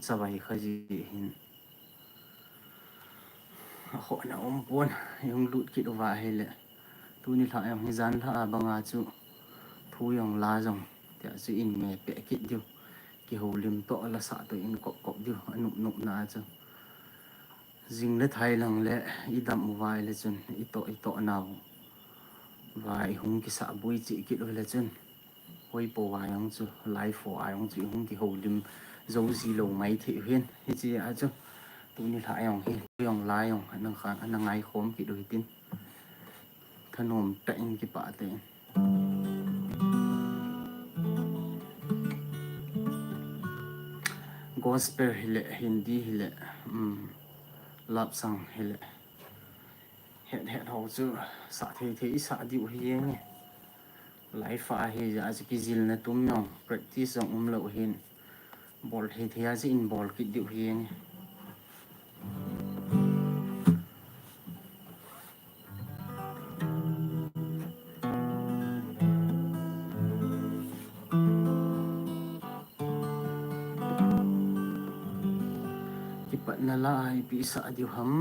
chawai khaji hin ho na pon yung lut ki do wa hele tu ni tha yang zan tha banga chu thu yang la jong tia chu in me pe ki diu ki ho lim to la sa to in kop kop diu anup nup na chu jing le thai lang le i dam wai le chun i to naw vai hung ki sa bui chi ki do le chun hoi po wa yang chu lai fo ai hung chi hung ki ho lim zo zi lo mai thi hian hi chi a chu tu ni tha yang hi yong lai yong anang khan anang ai khom ki do tin thanom ta in ki pa te gospel hile hindi hile lap sang hile het ho chu sa the sa di hi nge lai fa hi ja chi ki zil na tum yong practice ong lo hin bol he thia ji in bol ki di hi nge ki pat na lai pi sa di ham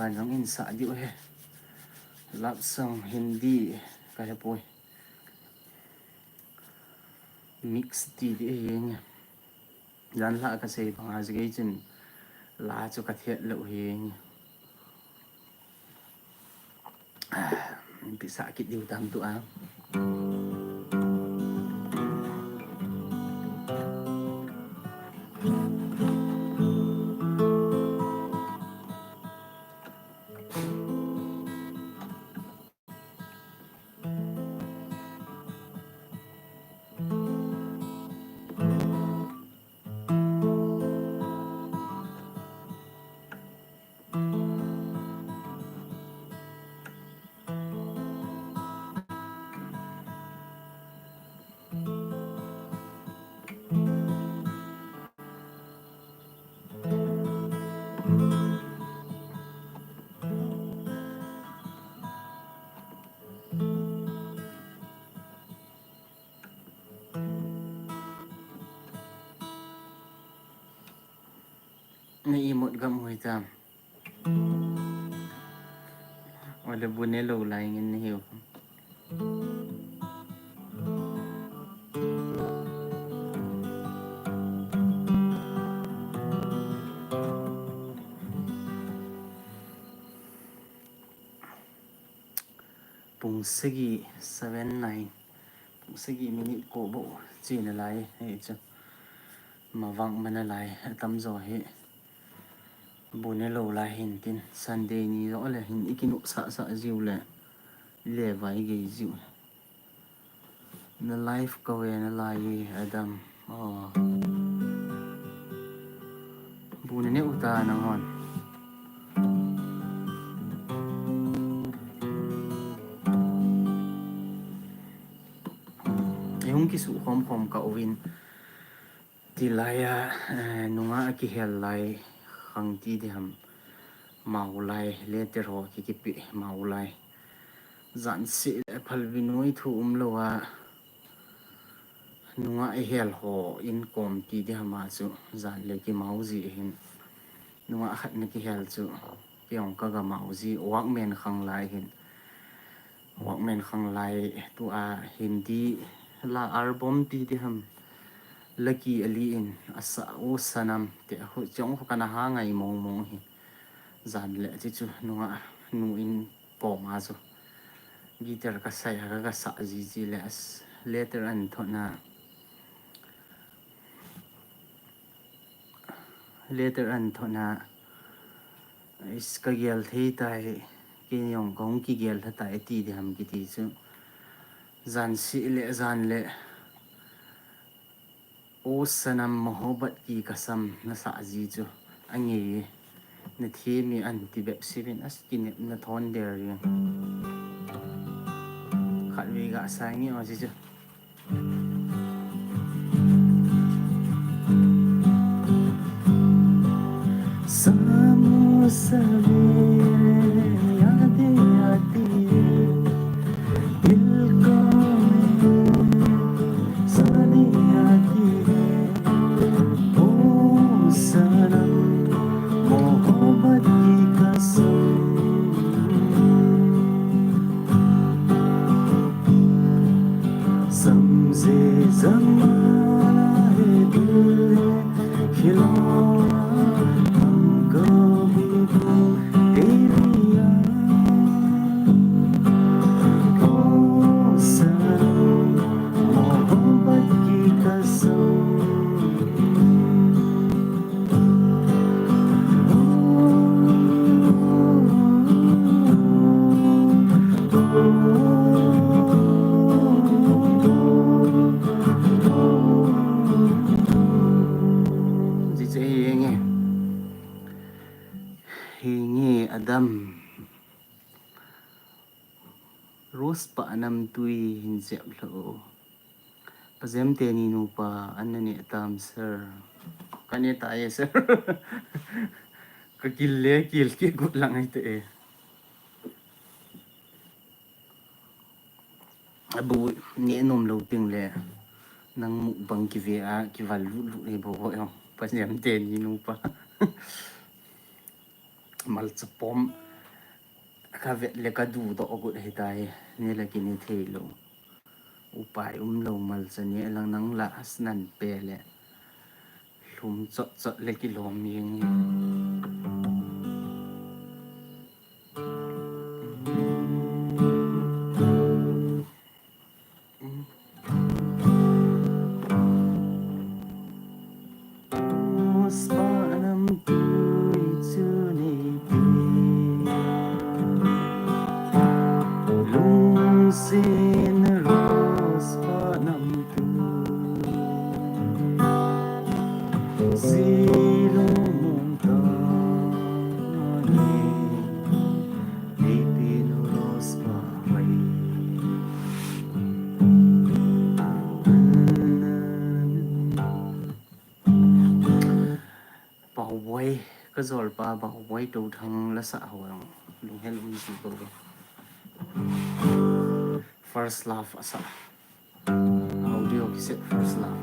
ban rong in sa diu he lap song hindi ka he poi mix ti di he jan la ka sei bang az ge chin la chu ka thiet lo he bị sa ki diu tam tu a na imot gam hui tam wala bune lo lai ngin ni hiu pung segi 79 pung segi minute ko bo chi na lai he cha ma wang mana lai tam zo he bune lo lai hin tin Sunday ni zo le hin ikinu sa sa jiu le vai ge jiu na life ko we na lai adam oh bune ne uta na ngon yung kisu khom ka win tilaya nunga ki hel lai khang ti de ham maulai leter ho ki pi maulai zan si phal vinoi thu lowa nunga hel ho in kom ti de hama chu zan le ki mauzi hin nunga khat na ki hel chu pyong ka ga mauzi wakmen khang lai hin wakmen khang lai tu a hindi la album ti de ham lucky ali in asa o sanam te ho chong ho kana ha ngai mong mong hi zan le chi chu nunga nu in po ma chu guitar ka sai ha ka sa ji le as later an thona is ka gel thei tai ki yong gong ki gel tha tai ti de ham ki ti chu zan si le zan le o sanam mohabbat ki kasam na sa ji chu angi na thi mi an ti bep sibin as ki ne na thon der ri khat wi ga sai ngi o ji chu samu savere yaade aati dil ko sani aati o sanam mohabbat ki kasam samze zamana hai dil khilona Adam Rose pa anam tui hin zep lo pazem te ni nu pa anani tam sir kane ta ye sir ka kille kil ki gut lang ai te abu ni nom lo ping le nang mu bang ki ve a ki val lu e bo bo yo pazem te ni nu pa mal chapom ka vet le ka du do gut he tai ne la ki ni thei lo upai lo mal chani lang nang la asnan pe le lum chot chot le ki lom yeng ka zol pa ba wai to thang la sa hawang lu hel un si ko first love asa audio ki set first love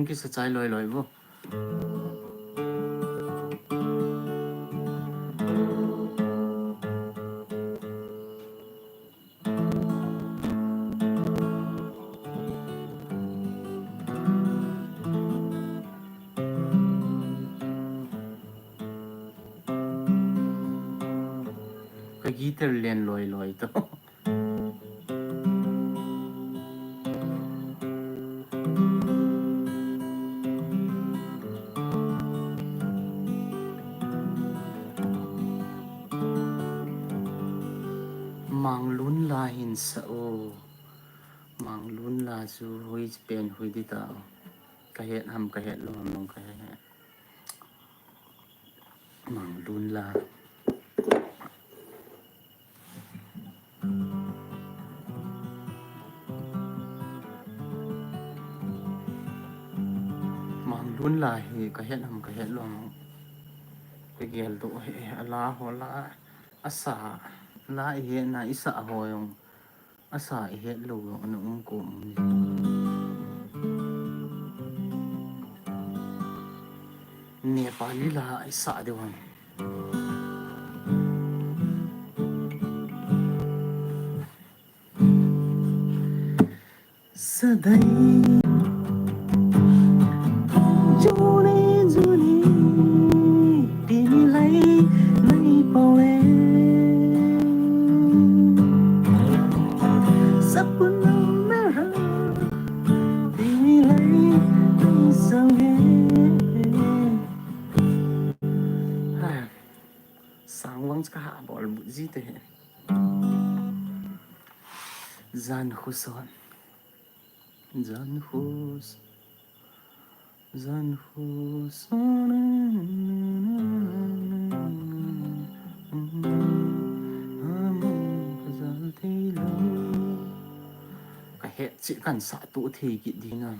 không kia sẽ trái lòi lòi vô cái guitar liền lòi lòi to mang lún la hin sao mang lún la chu hui pen hui đi tao cái hiện hầm cái hiện luôn nông cái hiện mang lún la mang lún la hi cái hiện hầm cái hiện luôn cái gel tu la ho la asa la hiện na isa ho yung asa hiện lu yung ano ko Nepali la isa diwan sadai jone jone timelai nai paule sapna mera timelai nai sange sang wang ska bol bu ji te zan khuson zan khus cái hệ chỉ cần xạ tụ thì kỵ đi nào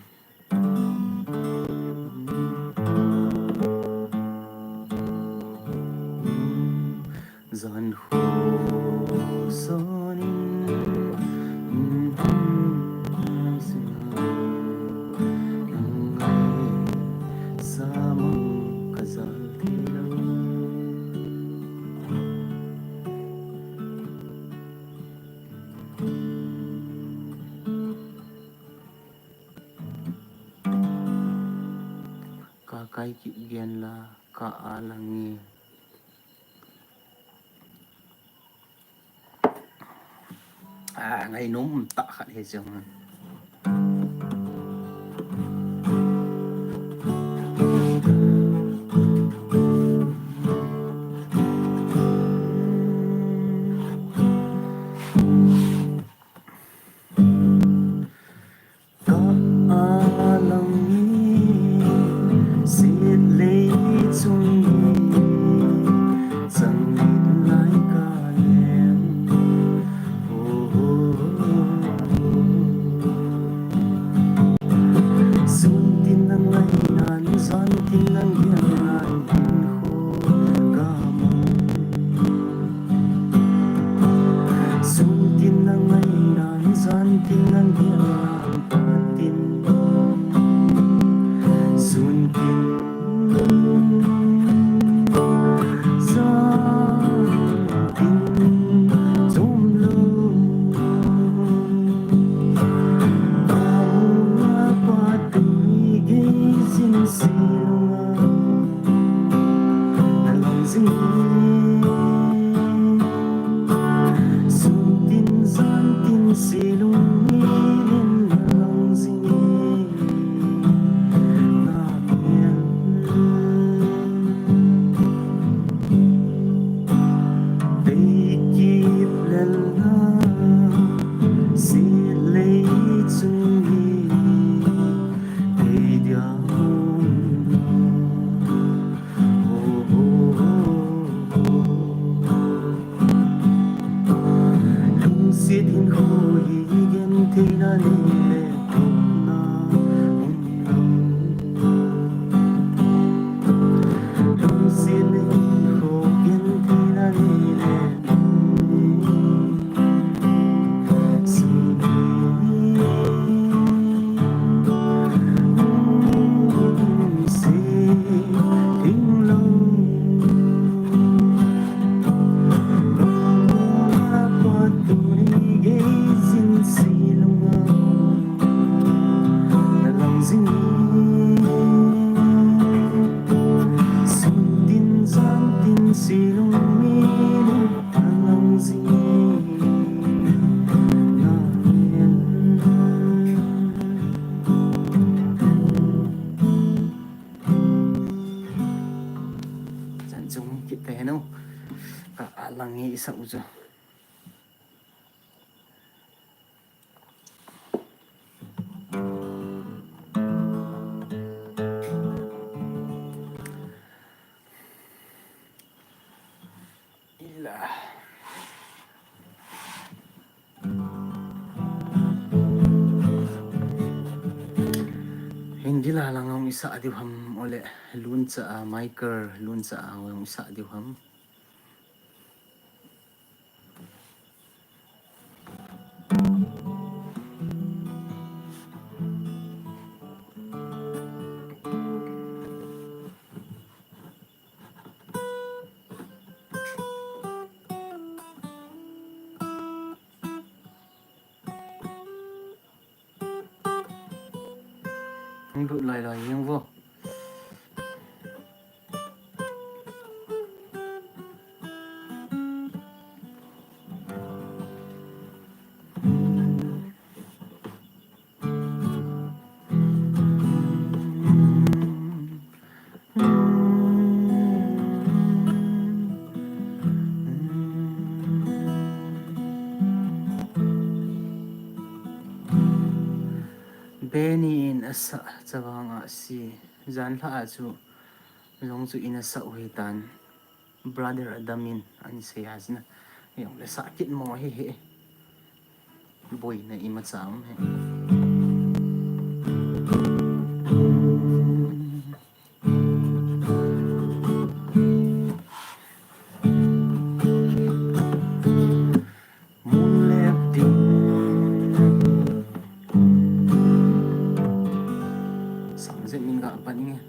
zan khuson cái kỵ gen là cả alangi ngày nôm tạ khát hết rồi hay isa uzo ila hindi lalang ang isa adiwham ole lunsa Michael lunsa ang isa adiwham ang lut lai lai yung vo Benny in asa chawanga si zan la chu zong chu in asa uhitan brother Adamin ani se hasna yung le sakit mo he boy na imatsam he moon left sang se min ga paning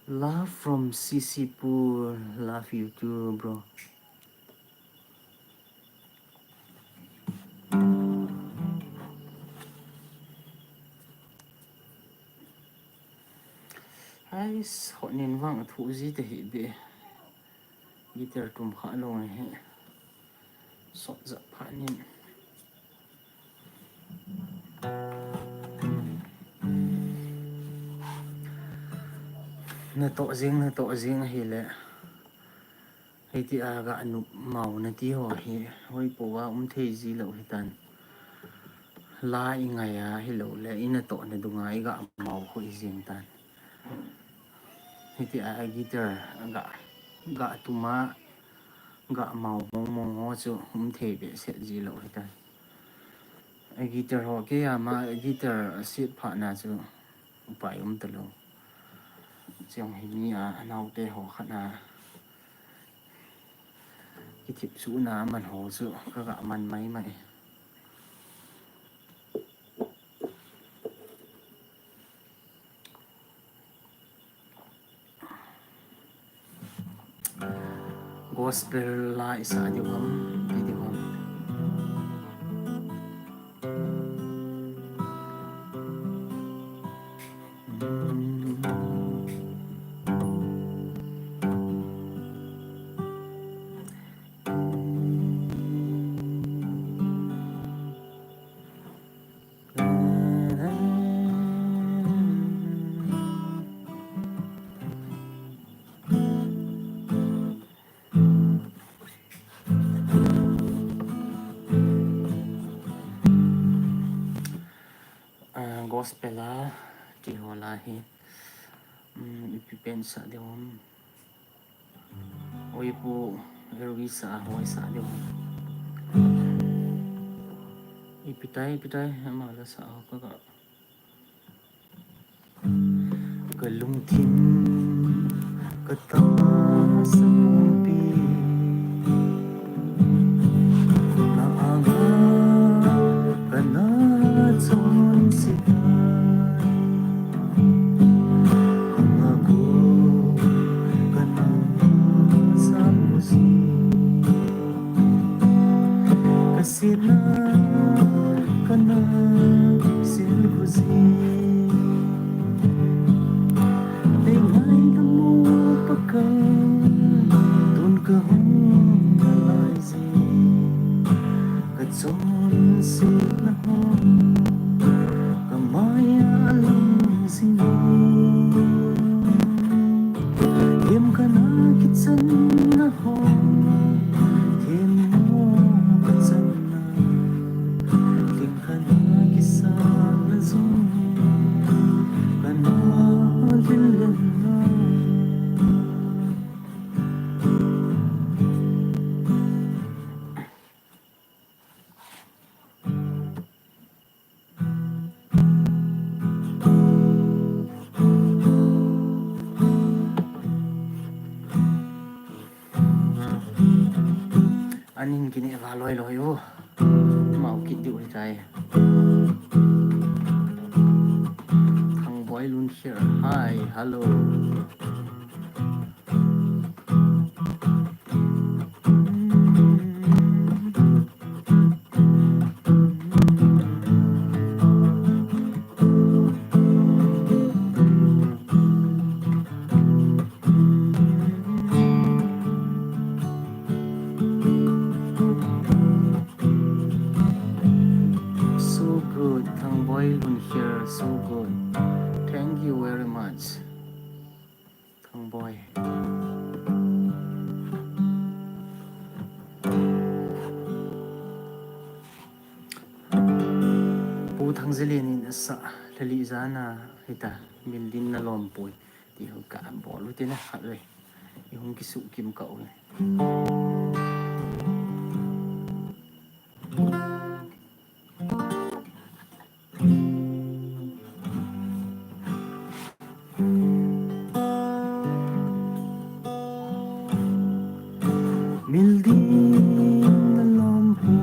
Love from Sisipur. Love you too, bro. Ai hot nin wang thu gì te hi be. Guitar tum kha lo he. Sot za pha nin. Na to jing hi le. Hei ti aga anu mau na ti ho hi hoi po wa the ji lo hi tan. La i ngai a hi lo le ina to na du ngai ga mau ho i jing tan. Hei ti a guitar ga tuma ga mau mong ho chu the be se ji lo hi tan. A guitar ho ke ya ma guitar sit pha na chu upai ta lo. Chiang hi ni a nau te ho khana. Cái thiệp sú ná mình hồ sự các gạ măn máy mày gospel lại xa điều không đi điều không la hi ipipen sa dewam oi pu erwi sa hoi sa dewam ipitai mala sa ka lung thim ka ta sa pi na aga ka na chon si Kasina kana silguzi Dengai kamu pakai Tun kahung nalaisi Katson sila hong Kamaya alam sini Iem kana kitsan na hong Iem mo katsan anin kini valoi loyo mau kit di ultai thang boy lun here hi hello so good thang boy lun here so good thank you very much thang boy pu thang zelin in sa thali zana hita mildin na lom pui ti ho ka bolu te na khalwe yung kisu kim ka oi mildin na lom pui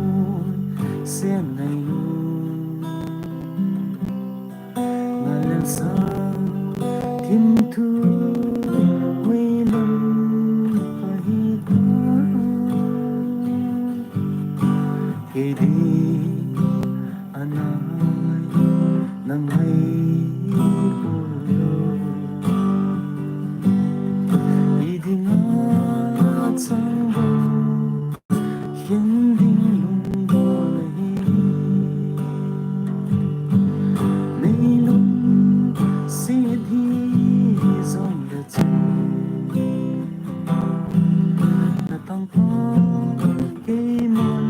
sen na sa kim thu hui lum pahita ke di anai nangai pulo idinga changbo hindi lungbo nahi lung सीधी ज़िंदगी न तंपा के मन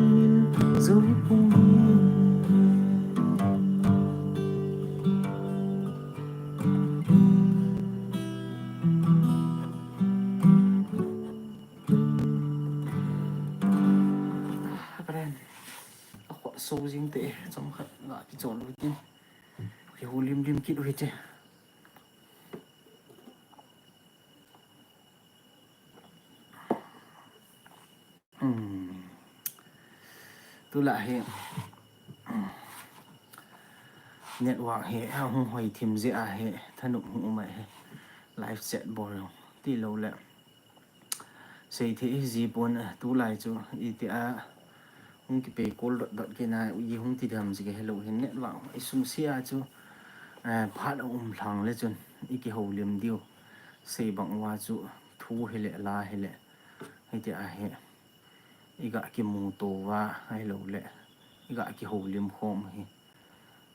जो keren aku so jing te trong khát ngã cái chỗ luôn tin cái hồ lim lim kít rồi chứ tôi lại hiện network hệ hông hoài thìm dễ hệ thân động hụng mẹ live chat bò rồi tí lâu lẹ xây thế gì buồn tu lại cho ý thì hông cái bề call đợt cái này ý hông thì làm gì cái hello hiện network ấy sum xia cho phát thằng lên chun ý cái hồ liềm điêu xây bằng hoa cho thu hệ lệ la hệ lệ hay thì hệ iga ki mu to wa ai lo le iga ki ho lim khom hi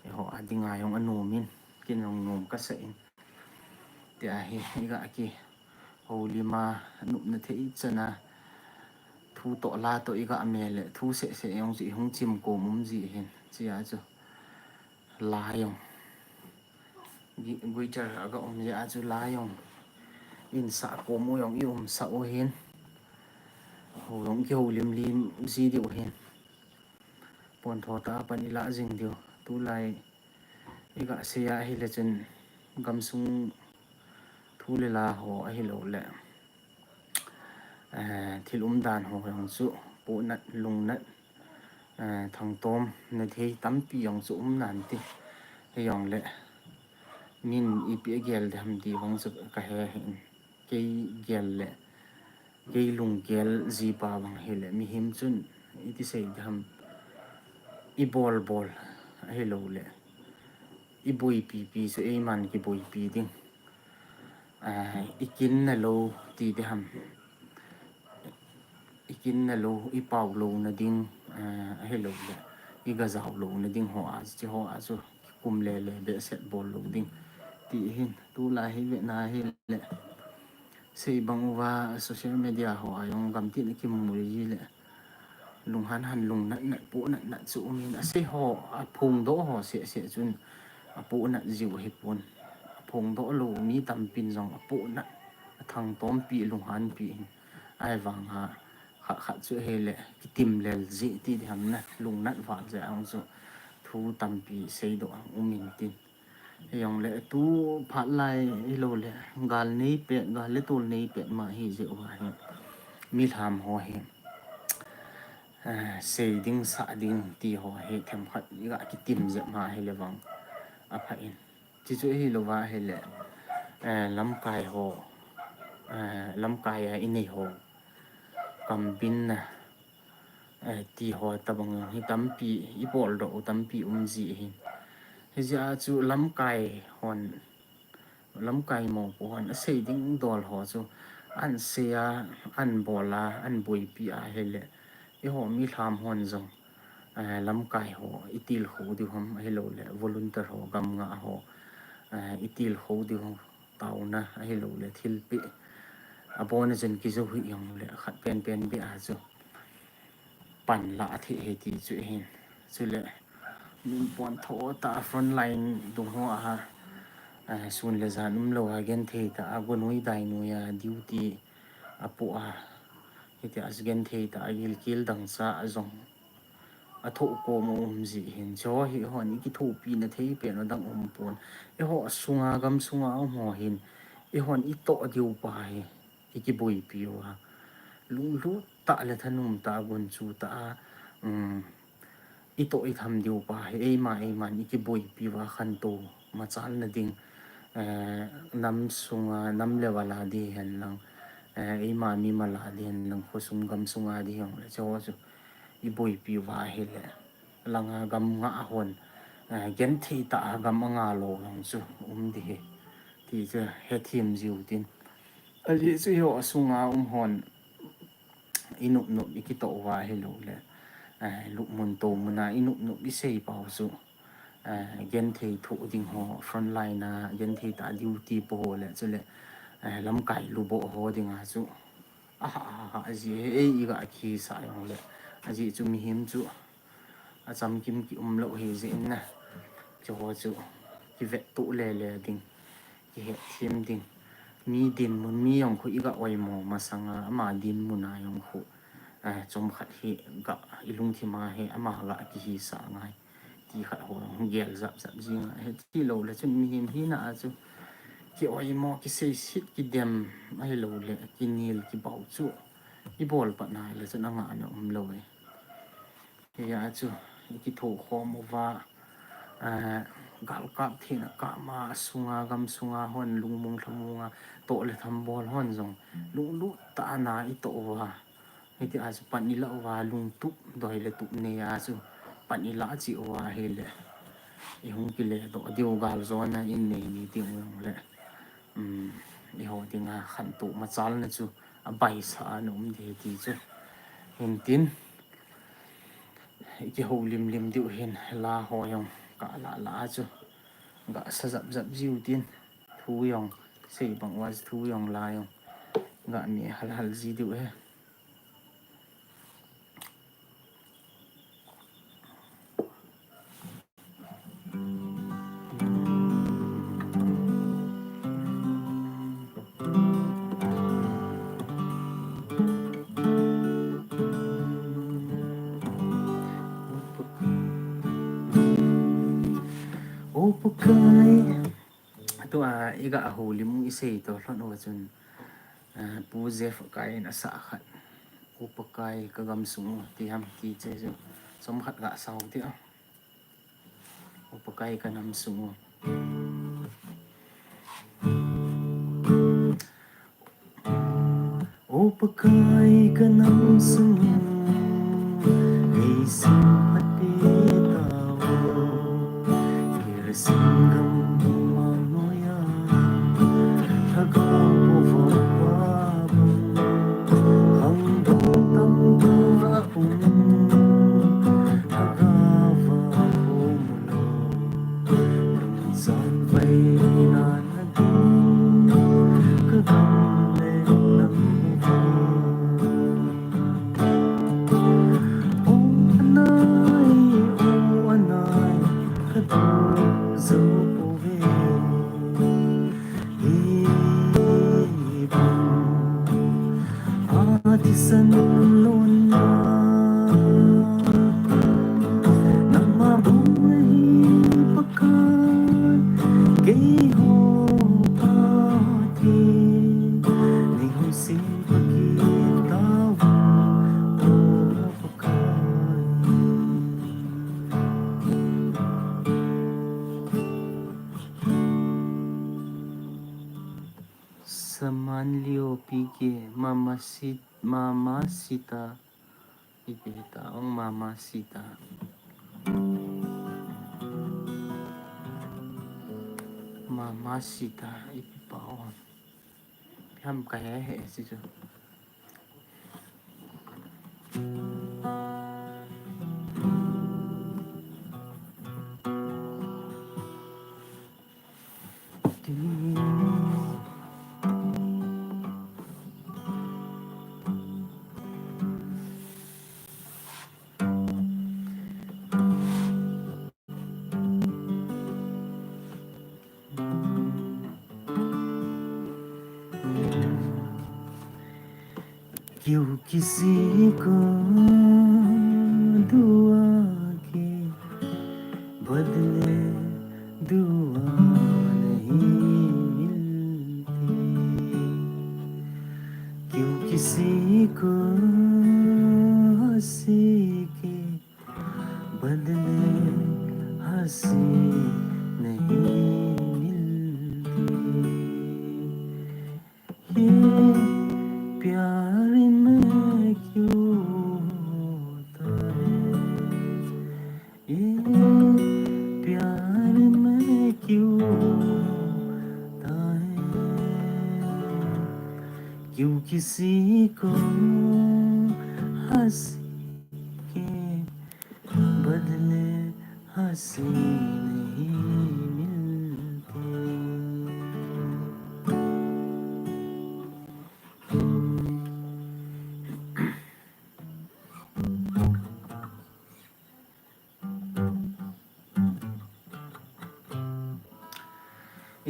e ho adinga yong anu min kin long nom ka sa in ti a hi iga ki ho lima nu na thei chana thu to la to iga me le thu se yong ji hung chim ko mum ji hin chi a chu la yong gui char aga ya chu la yong in sa ko mo yong sa o hin ho yong ki ho lim lim ji di o hin pon tho ta pani la jing dio tu lai iga se ya hi le chen gam sung thu le la ho a hi lo le thil dan ho yong chu po nat lung nat thang tom na thei tam pi yong chu nan ti he yong le min ipgl dham di wang chu ka he hin ke gel le ke lung gel ji pa wang he le mi him chun iti sei dham I bol bol he lo le I bui pi pi so e man ki bui pi ding ikin na lo ti dham ikin na lo I pau lo na ding he lo le I ga zau lo na ding ho a chi ho a chu kum le le be set bol lo ding ti hin tu la hi ve na hi le sei bang wa social media ho ayong gam ti ni kim mu ji le lung han lung nat nat pu nat chu min a se ho a phung do ho se chun a pu nat jiu hi pon phung do lo mi tam pin jong a pu nat thang tom pi lung han pi ai wang ha kha chu he le ki tim lel ji ti ham na lung nat wa ja ang chu thu tam pi sei do ang umin tin yong le tu phat lai I lo le gal nei pe gal le tul nei pe ma hi je wa hi mi tham ho he sei ding sa ding ti ho he them khat ga ki tim je ma he le wang a pha in chi chu hi lo wa he le lam kai ho lam kai a in nei ho kam bin na ti ho tabang hi tam pi I bol do tam pi ji hi he ja chu lam kai hon lam kai mo po hon a sei ding dol ho chu an sia an bola an bui pi a he le I ho mi tham hon jong lam kai ho itil ho di hom he lo le volunteer ho gam nga ho itil ho di ho tau na he lo le thil pi abon jen ki zo hu yong le khat pen pen bi a chu pan la thi he ti chu hin chu le min pon tho ta front line dung ho a sun le zan lo again the ta agonoi dai no ya duty apo a iti asgen the ta agil kil dang sa azong a tho ko mo ji hin cho hi hon ki tho pi na thei pe no dang pon e ho sunga gam sunga mo hin e hon I to diu pa hi ki bui pi wa lung lu ta le thanum ta gun chu ta I to I tham diu pa hi e man ki bui pi wa khan to ma chal na ding nam sunga nam le wala di hen lang e ma mi ma la di hen lang ko sum gam sunga di hong le cho chu I bui pi wa hi le langa gam nga hon gen thi ta gam nga lo long chu di he ti che he thim jiu tin ali chu yo sunga hon inup nup ki to wa he lo le lu mun to muna inup nup I sei pau chu gen thei thu ding ho front line na gen thei ta duty po le chu le lam kai lu bo ho ding a chu a ji e ga ki sa yong le a ji chu mi him chu a cham kim ki lo he ji na cho chu ki ve tu le le ding ki he thim ding mi din mun mi yong khu I ga oi mo ma sanga ma din mun a yong khu chom khat hi ga ilung thi ma he ama ga ki hi sa ngai ti khat ho gel zap zap jing he ti lo le chun mi him hi na chu ki oi mo ki sei sit ki dem ai lo le ki nil ki bau chu I bol pa na le chun anga na lo he ya chu ki tho kho mo wa gal kap thi na ka ma sunga gam sunga hon lung mong thamunga to le tham bol hon jong lung lu ta na I to wa iti asu panila wa lung tup doi le tup ne asu panila chi wa he le I hung ki le do diu gal zona in ne ni ti ngong le I ho tinga khan tu ma chal na chu a bai sa num de ti chu hin tin ki ho lim lim diu hin la ho yong ka la chu ga sa zap zap jiu tin thu yong sei bang was thu yong la yong ga mi hal ji diu he pukai to iga ahuli mong isay to lon wachun pu Jeff kai na sa khat upakai kagam sungu ti ham ti che ju som khat ga sau ti upakai kanam sungu upakai kanam sungu hey simpati tawo kirasingam manoya thagapo vapabam hangdong tangda apung thagava pumulo rungsan vay nanaging kagamle ng uva o anay kadugso puwe Atisan luna nang mabuhay pakat kay ho pati ni Jose pagkitawa o pakat Samanlio pige Mama Sita ipita ang Mama Sita ipipaon ham kaya he siya क्यों किसी को दुआ के बदले दुआ नहीं मिलती क्यों किसी को हंसी के बदले हंसी नहीं मिलती ये प्यार में क्यों होता है ये प्यार में क्यों होता है क्यों किसी को हंसी के बदले हंसी नहीं मिलती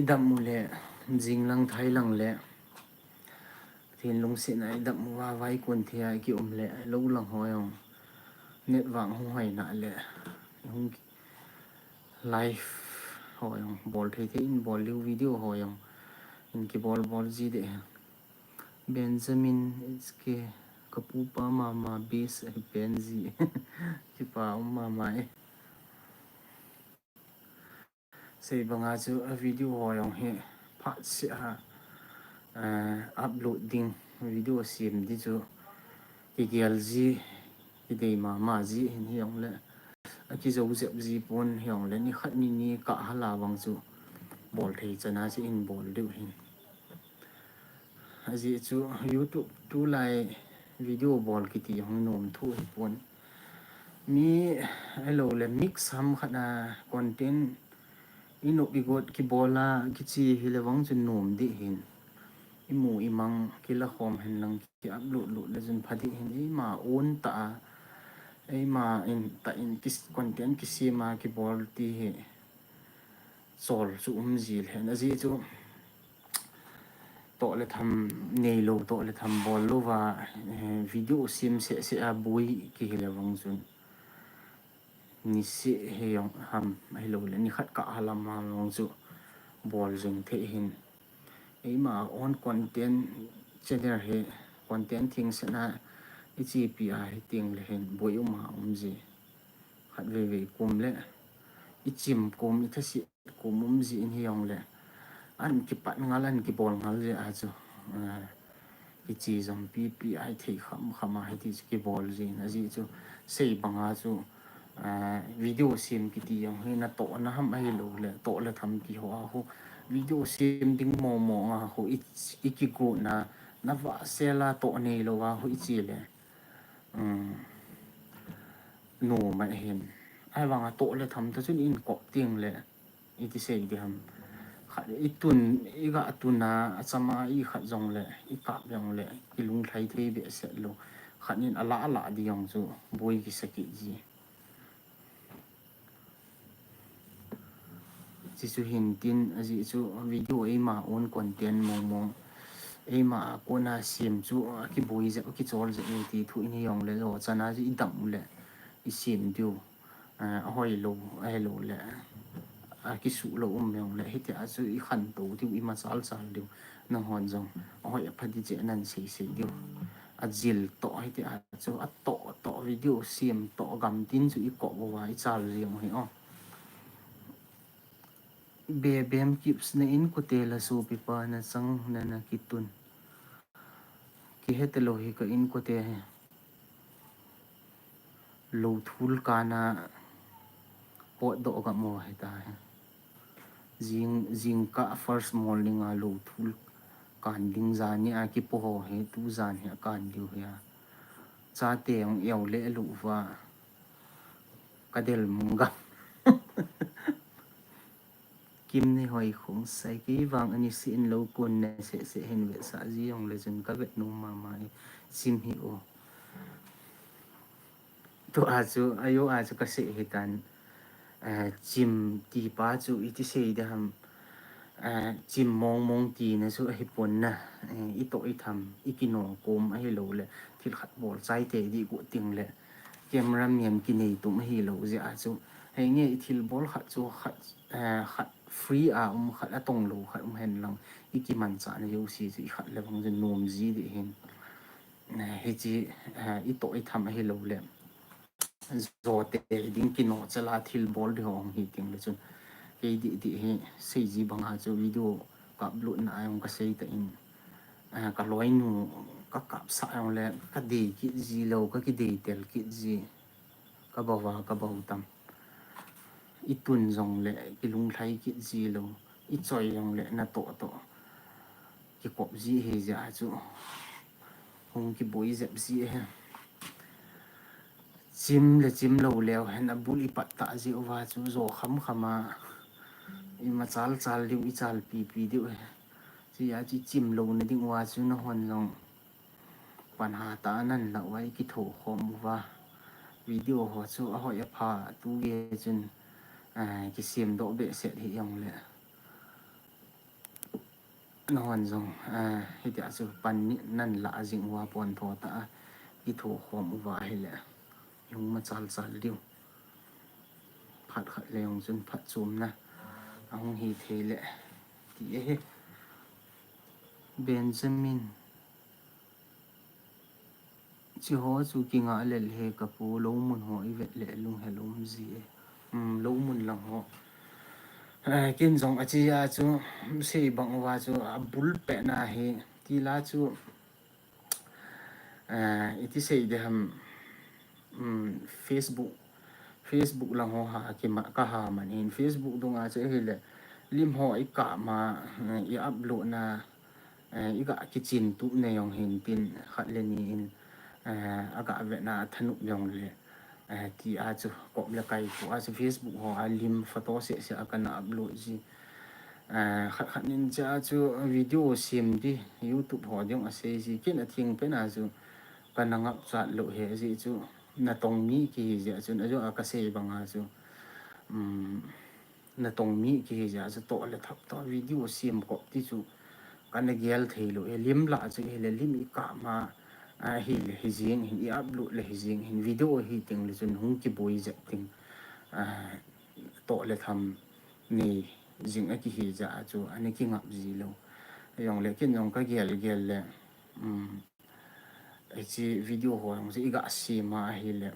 idam mule jing lang thai lang le thin lung si na idam wa vai kun thia ki le lo lang hoyong net wang ho hai na le hung live hoyong bol thei thei in bol liu video hoyong in ki bol ji de Benjamin iske kapupa mama base benzi ki pa mama sei banga chu a video hoyong he phat si ha uploading video sim di chu ki gelji ki dei mama ji hin hiong le ki zo zep ji pon hiong le ni khat ni ka hala wang chu bol thei chana chi in bol deu hin aji chu YouTube tu lai video bol ki ti hong nom thu hi pon mi hello le mix ham khana content ino bigot ki bola ki chi hilawang chun nom di hin imu imang kila khom hen lang ki upload lu le jun phadi hin ei ma on ta ei ma in ta in kis content ki si ma ki bol ti he sol chu zil hen aji chu to le tham nei lo to le tham bol lo wa video sim se a bui ki hilawang chun ni si he yong ham ai lo le ni khat ka halam ma long chu bol jing the hin ei ma on content channel he content things na ichi pi a hi ting le hin boi ma ji khat ve kum le ichim kum i thasi kum ji in hi yong le an ki pat ngal an ki bol ngal je a chu ki chi zong pi ai thei khama hai ti ki bol ji na ji chu sei banga chu video sim ki ti yong he na to na ham ai lo le to le tham ki ho video sim ding mo nga ho iki go na va sela to nei lo wa ho ichi le no ma hen ai wanga to le tham ta chun in ko ting le iti sei di ham khat itun iga tuna achama i khat jong le i kap yong le kilung thai thei be se lo khanin ala di yong chu boi ki saki ji chi chu hin tin aji chu video ei ma on content mo ei ma ko na sim chu ki boi je ki chol je ti thu in yong le lo chana ji dam le i sim du hoi lo ai lo le ki su lo yong le hiti a chu i khan to ti i ma sal du na hon jong hoi phadi je nan sei du a jil to hiti a chu a to video sim to gam tin chu i ko wa i chal riang hi bem kips na in ko tela so pi pa na sang na kitun ki hetelo hi ka in ko te lo thul kana po do ga mo heta jing ka first morning a lo thul kan ding za ni a ki po ho he tu zan he kan diu ya cha te ang yau le lu wa kadel munga kim ni hoi khung sai ki wang ani sin lo kun ne se hen ve sa ji yong le jun ka vet no ma mai sim hi o to a chu ayo a chu ka se hitan chim ti pa chu iti sei de ham chim mong ti na su hi pon na i to i tham i ki no kom a hi lo le thil khat bol chai te di ku ting le camera miam ki nei tum hi lo je a chu hei nge i thil bol khat chu khat free a khat atong lo khat hen lang i ki man cha na yo si chi khat le bang je nom ji de hin he chi i to i tham a hi lo le zo te ding ki no chala thil bol de hong hi ting le chun ke di he sei ji bang ha chu video ka upload na ayong ka sei ta in ka loi nu ka kap sa ayong le ka de ki ji lo ka ki de tel ki ji ka bawa ka bau tam i tun jong le ki lung thai ki ji lo i choi jong le na to ki kop ji he ja chu hong ki boi zep ji he chim lo leo hen a bul i pat ta ji wa chu zo khama i ma chal liu i chal pi diu chi ya chi chim lo na ding wa chu na hon long pan ha ta nan la wai ki tho khom wa video ho chu a hoi a pha tu ge chun ki sim do be set hi yong le na hon jong hi ta chu pan ni nan la jing wa pon tho ta ki tho khom wa hi le yung ma chal liu phat khat le yong chun phat chum na ang hi the le ti e Benjamin chi ho chu ki nga le he ka pu lo mun ho i vet le lung he lum ji lo mun lang ho kin jong a chi ya chu se bang wa chu a bul pe na he ti la chu iti sei de ham Facebook lang ho ha ki ma ka ha man in Facebook dong a che he le lim ho i ka ma i upload na i ga ki chin tu ne yong hin tin khat le ni in aga ve na thanu yong le ti a chu ko le kai ko a chu Facebook ho a lim photo se akana upload ji khat nin cha chu video sim di YouTube ho ding a se ji kin a thing pe na chu kanangap chat lo he ji chu na tong mi ki ja chu na jo a ka se banga chu na tong mi ki ja chu to le thap to video sim ko ti chu kana gel theilo e lim la chu he le lim I ka ma hi le hi jing hin I upload le hi jing hin video hi ting le chun hung ki boi ja ting tổ lệ thầm nì dừng cái hi dạ chú anh ấy kia ngập gì lâu dòng lệ kia dòng cái ghê lệ ấy chỉ video hồi dòng chỉ gạ xì mà hi lệ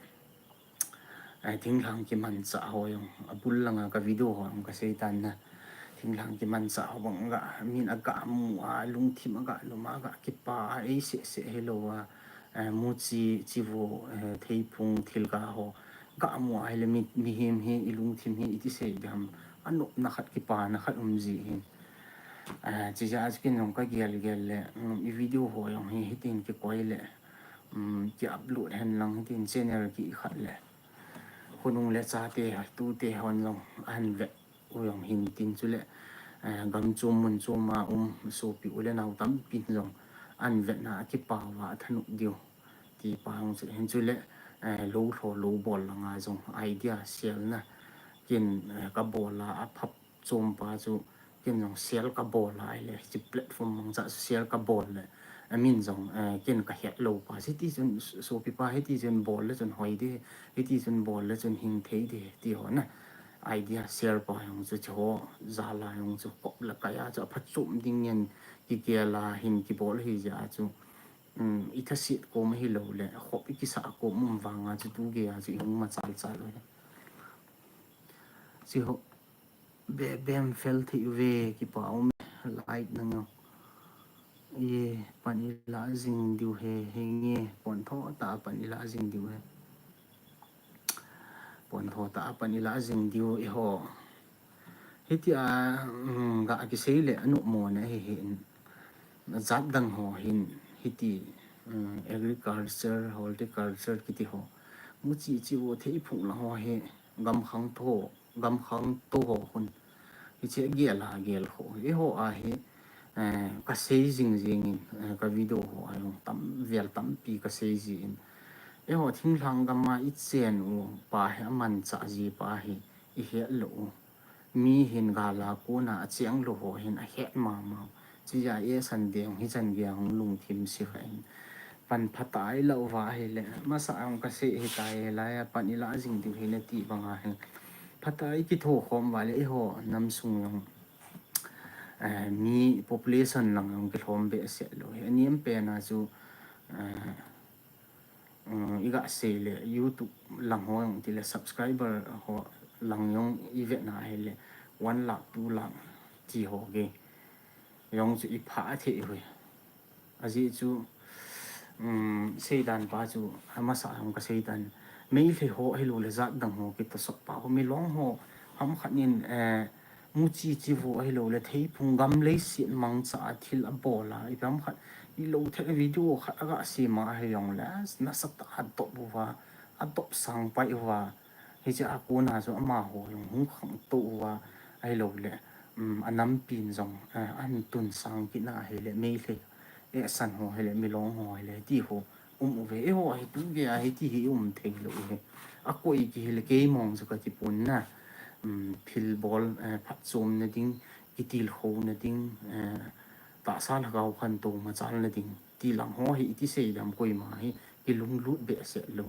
ai thỉnh thoảng cái mình xã hội dòng bul lăng cái video hồi dòng cái xây tan nè thỉnh thoảng cái mình xã hội bằng gạ min gạ mua lung thìm gạ luma gạ cái pa ấy sẽ hello mu chi vô thấy phung thil gạ ho gạ mua hay là mi hem he lung thìm he ít sẽ đam anh nộp nát cái pa nát gì chỉ ra cái nông cái ghê lệ cái video hồi dòng he tin cái quay lệ cái upload hình lăng tin channel cái khát lệคนเลชาเตะตูเตะฮอนลงอันเวอุยองหินตินจุเลกำจุมมุนจุมมาสูปิอุเลนเอาตั้มปินลงอันเวน่าคิปาวะธนุเดียวที่ปางจุเห็นจุเลลูโถลูบอลละงาจงไอเดียเสียลนะกินกับบอลละพับจุมปาจุกินจงเสียลกับบอลละไอเลยจิแพลตฟอร์มมังจะเสียลกับบอลเลยมินจงกินกับเฮลโลปาสิที่จนสูปิปาให้ที่จนบอลแล้วจนหอยดีให้ที่จนบอลแล้วจนหิงเทดีที่หัวนะไอเดียเสียลปาอย่างจะโชว์ซาลาอย่างจะกบละกายจะพัดจุ่มดิ่งเงินกิเกลาหินกิบอลให้จะจูอีทัศน์ก็ไม่ให้เราเลยขบอีกสักก็มุ่งวางจะดูเกียจะหิงมาจัลเลยสิเหรอเบมเฟลที่เวกิปเอาไลท์นั่งเนาะpanila zing diu he hinge pon tho ta panila zing diu he pon tho ta panila zing diu e ho heti ga ki seile anu mo na he na zat dang ho hin heti agriculture horticulture kiti ho mu chi wo thei phung la ho he gam khang to ho hun hi che gel ho e ho a he cái xây dựng riêng cái video họ anh tắm việc tắm pi cái xây dựng ấy họ thỉnh thoảng cái mà ít tiền u bà hay mình trả gì bà hay ít hết lỗ mi hình gà là cô na chiang lỗ họ hình hết mà chỉ là ấy sân điện hay sân điện lùng thêm xí phải pan phát tài lâu vài lệ mà sao cái xây hiện tại là pan đi lá dinh thì hiện tị bằng hàng phát tài cái thổ khom vài lệ họ nằm sung mi population lang ang kilom be se lo ani empe na chu iga sele youtube lang ho ang tile subscriber ho lang yong event na hele 1 lakh 2 lakh ti ho ge yong chu ipha the hoi aji chu seidan pa chu ama sa ang ka seidan mai le ho helo le zat dang ho ki to sok pa ho mi long ho ham khanin mu chi vô ai lo le thei phung gam le si mang cha thil a bola I bam khat I lo the video khat aga si ma he yong la na sa ta to bu wa a top sang pai wa he cha ko na so ma ho yong hung khang to wa ai lo le anam pin jong an tun sang ki na he le me le e san ho he le mi long ho he le ti ho ve e ho he tu ge a he ti hi thei lo he a ko I ki he le ke mong so ka ti pun na phil ball phát zoom na ding itil ho na ding ta sa la gao khan to ma chal na ding ti lang ho hi ti sei dam koi ma hi ki lung lut be se lo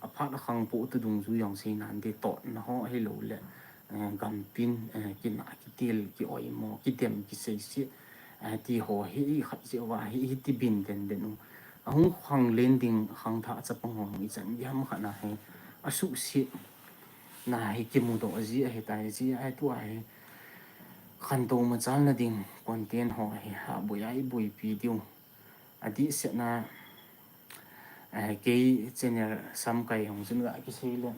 a pha na khang po tu dung zu yang sei nan de to na ho hi lo le gam pin ki na ki til ki oi mo ki tem ki sei si ti ho hi khat se wa hi ti bin den den hung khang len ding khang tha cha pang ho mi chan yam khana he asu si na hi ki mu do ji he tai ji ai tu ai khan to ma chal na ding content ho he ha bu ai bui video adi se na ke channel sam kai hong jun ga ki sei le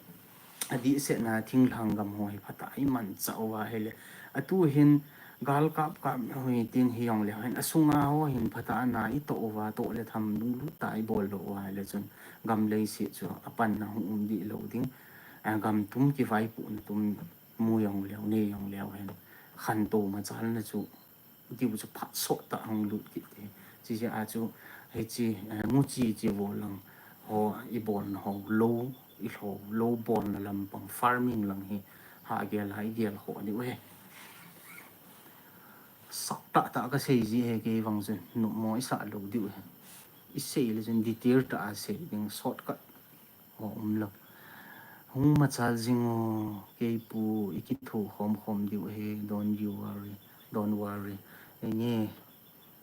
adi se na thing thang gam ho he phata I man chawa he le atu hin gal kap hoi tin hi yong le hin asunga ho hin phata na I to wa to le tham lu lu tai bol lo wa le chun gam le si chu apan na hum di lo ding gam tum ki vai pu tum mu yong leo ne yong leo hen khan to ma chal na chu di bu chu phat so ta hang lut ki te chi ja chu he chi mu chi wo lang ho I bon ho low bon lam pang farming lang hi ha gel hai gel ho ni we sak ta ka sei ji he ke wang chen no mo sa lo di we I sei le chen detail ta a sei ding shortcut ho lo hung machal zingo keipu ikithu khom diu he don't worry enge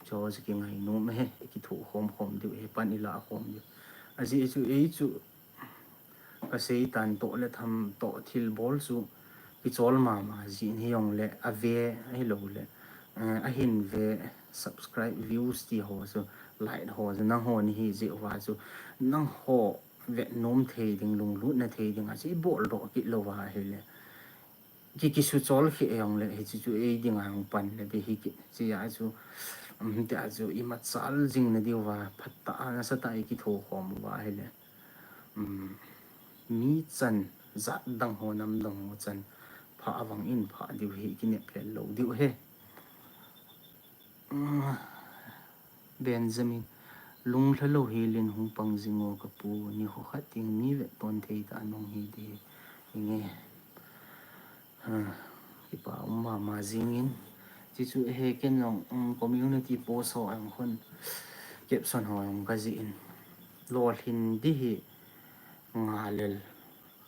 cho ki ngai no me he ikithu khom diu he panila khom diu aji chu ka sei tan to le tham to thil bol chu ki chol ma ji ni yong le ave ai lo le a hin ve subscribe views ti ho so like ho so nang ho ni hi ji wa chu nang ho ve nom thei ding lung lu na thei ding a chi bol ro ki lo wa he le ki su chol khi yong le he chu e ding ang pan le be hi ki chi ya chu te a chu i ma chal jing na di wa phatta na sa tai ki tho khom wa he le mi chan za dang ho nam dang ho chan pha awang in pha diu hi ki ne phe lo diu he Benjamin lung thalo hi lin hung pang zingo ka pu ni ho khat ting mi ve ton thei ta nong hi de nge ki pa ma zingin chi chu he ken long community post ho ang khon caption ho ang ka ji in lo hin di hi nga lel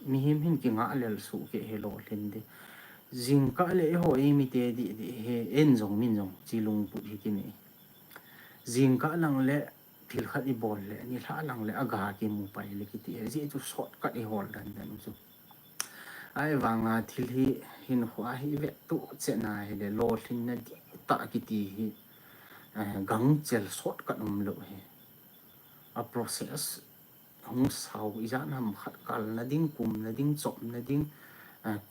mi him hin ki nga lel su ke he lo hin di jing ka le ho e mi te di he en jong min jong chi lung pu hi ki ni jing ka lang le thil khat i bol le ni thla lang le aga ki mu pai le ki ti ji chu short cut i hol dan dan chu ai wanga thil hi hin khwa hi ve tu che na hi le lo thin na di ta ki ti hi gang chel short cut lo he a process hong sau i za nam khat kal na ding kum na ding chop na ding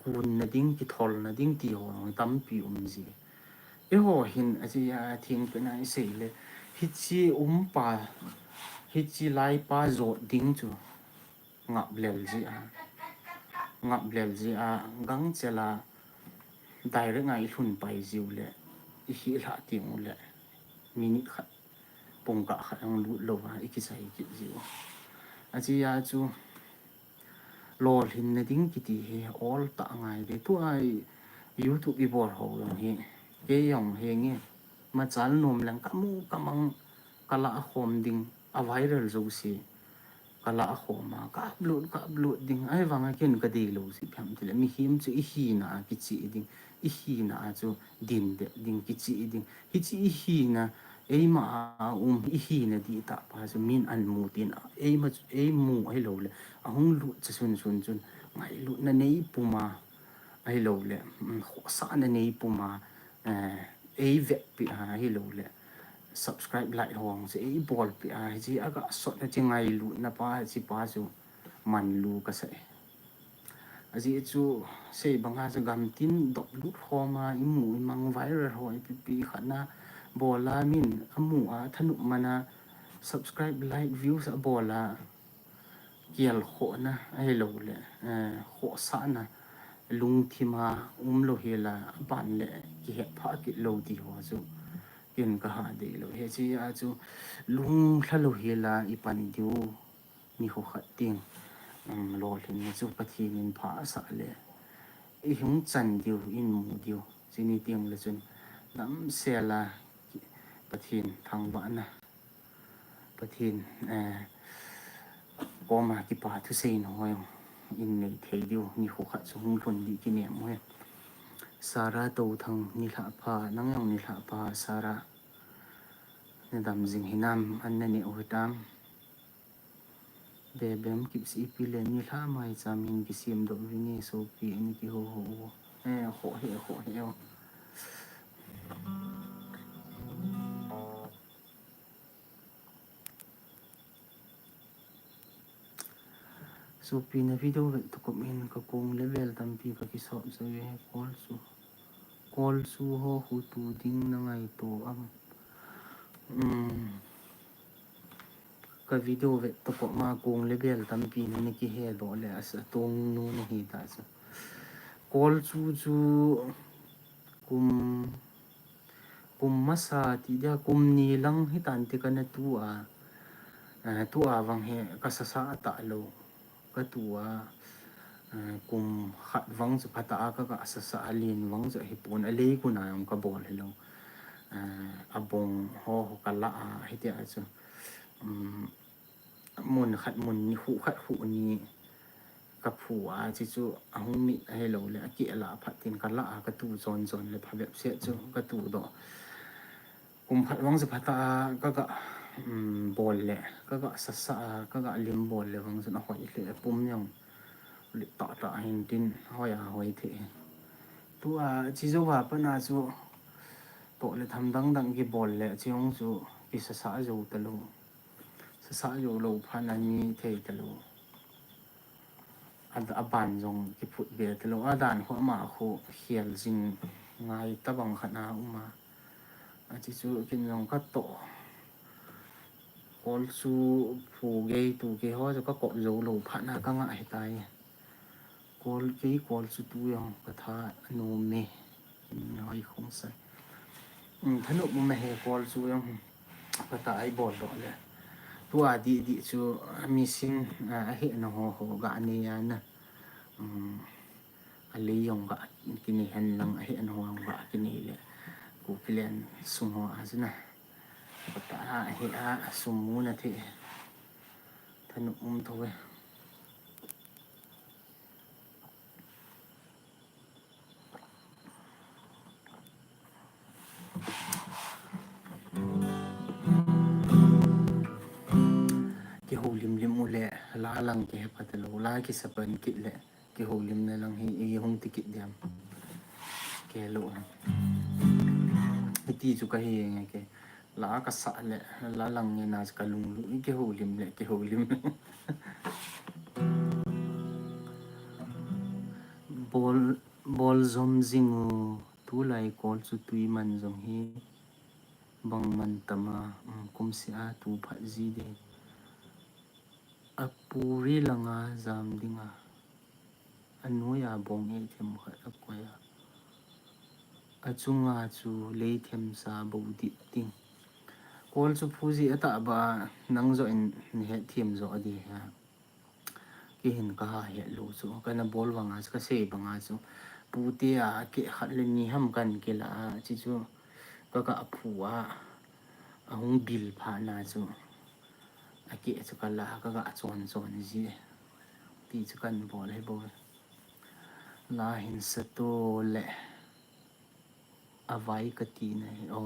kun na ding ki thol na ding ti ho tam pi ji e ho hin a chi ya thing pe na i sei le hi chi pa hi chi lai pa zo ding chu ngap lel ji a gang chela direct ngai thun pai jiu le i hi la ti mu le minute khat pong ka khat ang lu lo wa i ki sai ki jiu a chi ya chu lol hin na ding ki ti he all ta ngai de tu ai youtube i bor ho yong hi ke yong he nge ma chal nom lang kamang kala khom ding a viral zo si kala khoma ka upload ding ai wanga ken ka de lo si pham thile mi him chu i hi na ki chi ding i hi na chu din de ding ki chi ding hi chi i hi na ei ma i hi na di ta pa chu min an mu tin ei ma ei mu ai lo le a hung lu chu sun ngai lu na nei puma ai lo le sa na nei puma ei ve pi ai lo le subscribe like hong se i bol pi ai ji aga sot na chingai lu na pa chi pa chu man lu ka sai aji chu se banga cha gam tin dot lu khoma i mu i mang viral ho pi pi khana bola min amu a thanu mana subscribe like views a bola kial kho na ai lo le kho sa na lung thima lo hela ban le ki he pha ki lo di ho chu kin ka ha de lo he chi a chu lung thalo hela i pan diu ni ho khat ting lo thin ni chu pathi nin pha sa le i hung chan diu in mu diu chini ting le chun nam se la pathin thang ba na pathin ko ma ki pa thu sei no hoy in nei thei diu ni ho khat chu hung thun di ki ne mo he sara to thang ni la pha nang yang ni la pha sara dam jing hinam an ne utam de bem ki si pile ni la mai chamin ki sim do vini so pi ni ki ho ho he so pi na video to comment ka kong level tam pi ka ki so so ye call su ho hu tu ding na ngai to am ka video ve to ko ma kong level tam pi ni ki he do le asa tong nu na hi ta sa call chu kum masa ti dia kum ni lang hi tan ti ka na tu a wang he ka sa ta lo ka tu kum khat wang chu phata ka sa alin wang chu hi pon ale ku na am ka bol hello abong ho ka la hi ti chu mun khat mun ni hu khat hu ni กระผัวจิจูหงมิให้เราเลยเกี่ยละพัดตินกันละกระตูจอนเลยพาแบบเสียจูกระตูดอกกุมพัดวังสิพัตาก็บอลเลยก็สัสก็ลิมบอลเลยวังสินะหอยเลยปุ่มยังลิต่อหินดินหอยเทตัวจิจูว่าปนาจูโตเลยทำดังกี่บอลเลยจิงจูกิสัสจูตะลุสัสจูโลพันนี้เทตะลุอันอับานจงกิพุดเบียตะลุอาดานหัวมาโคเขียนจริงไงตะบังขนาอุมาจิจูกินจงก็โตกอลซูผูเกยตูเกยเขาจะก็เกาะโจโลพันก็ง่ายตายกอลเกยกอลซูตูยังกระทะโนเมหอยคงใส่ถนนมันไม่เห็นกอลซูยังกระทะไอบอลดอกเลยตัวดีจูมีสิ่งเห็นหัวกอันนี้นะอะไรยังกะกินเห็นลังเห็นหัวกะกินเลยกูเปลี่ยนสมหัวสินะกระทะเห็นสมมูนะที่ถนนทวีกิโฮลิมอุเล่ลาลังเก็บพัดโลลากิสเปนกิเล่กิโฮลิมในลังฮีฮงติกิเดียมเกโลตีจุกะเฮงเกลากษัตริย์เล่ลาลังเนี่ยน่าจะกลุงลุกิโฮลิมเล่กิโฮลิมบอลซอมซิงตูไลกอลสุตุยมันซงฮีบังมันตมาคุมเสียตูพัดจีเดapuri langa zam dinga anu ya bong e them khat akoya achunga chu le them sa bodi ting kol chu phuji ata ba nang zo in he them zo adi ha ki hin ka ha he lo chu kana bol wanga ka se banga chu puti a ki khat le ni ham kan ke la chi chu ka aphuwa ahung bil pha na chu aki chu kala ka chon ji ti chu kan bol he bol la hin sa to le avai ka ti na o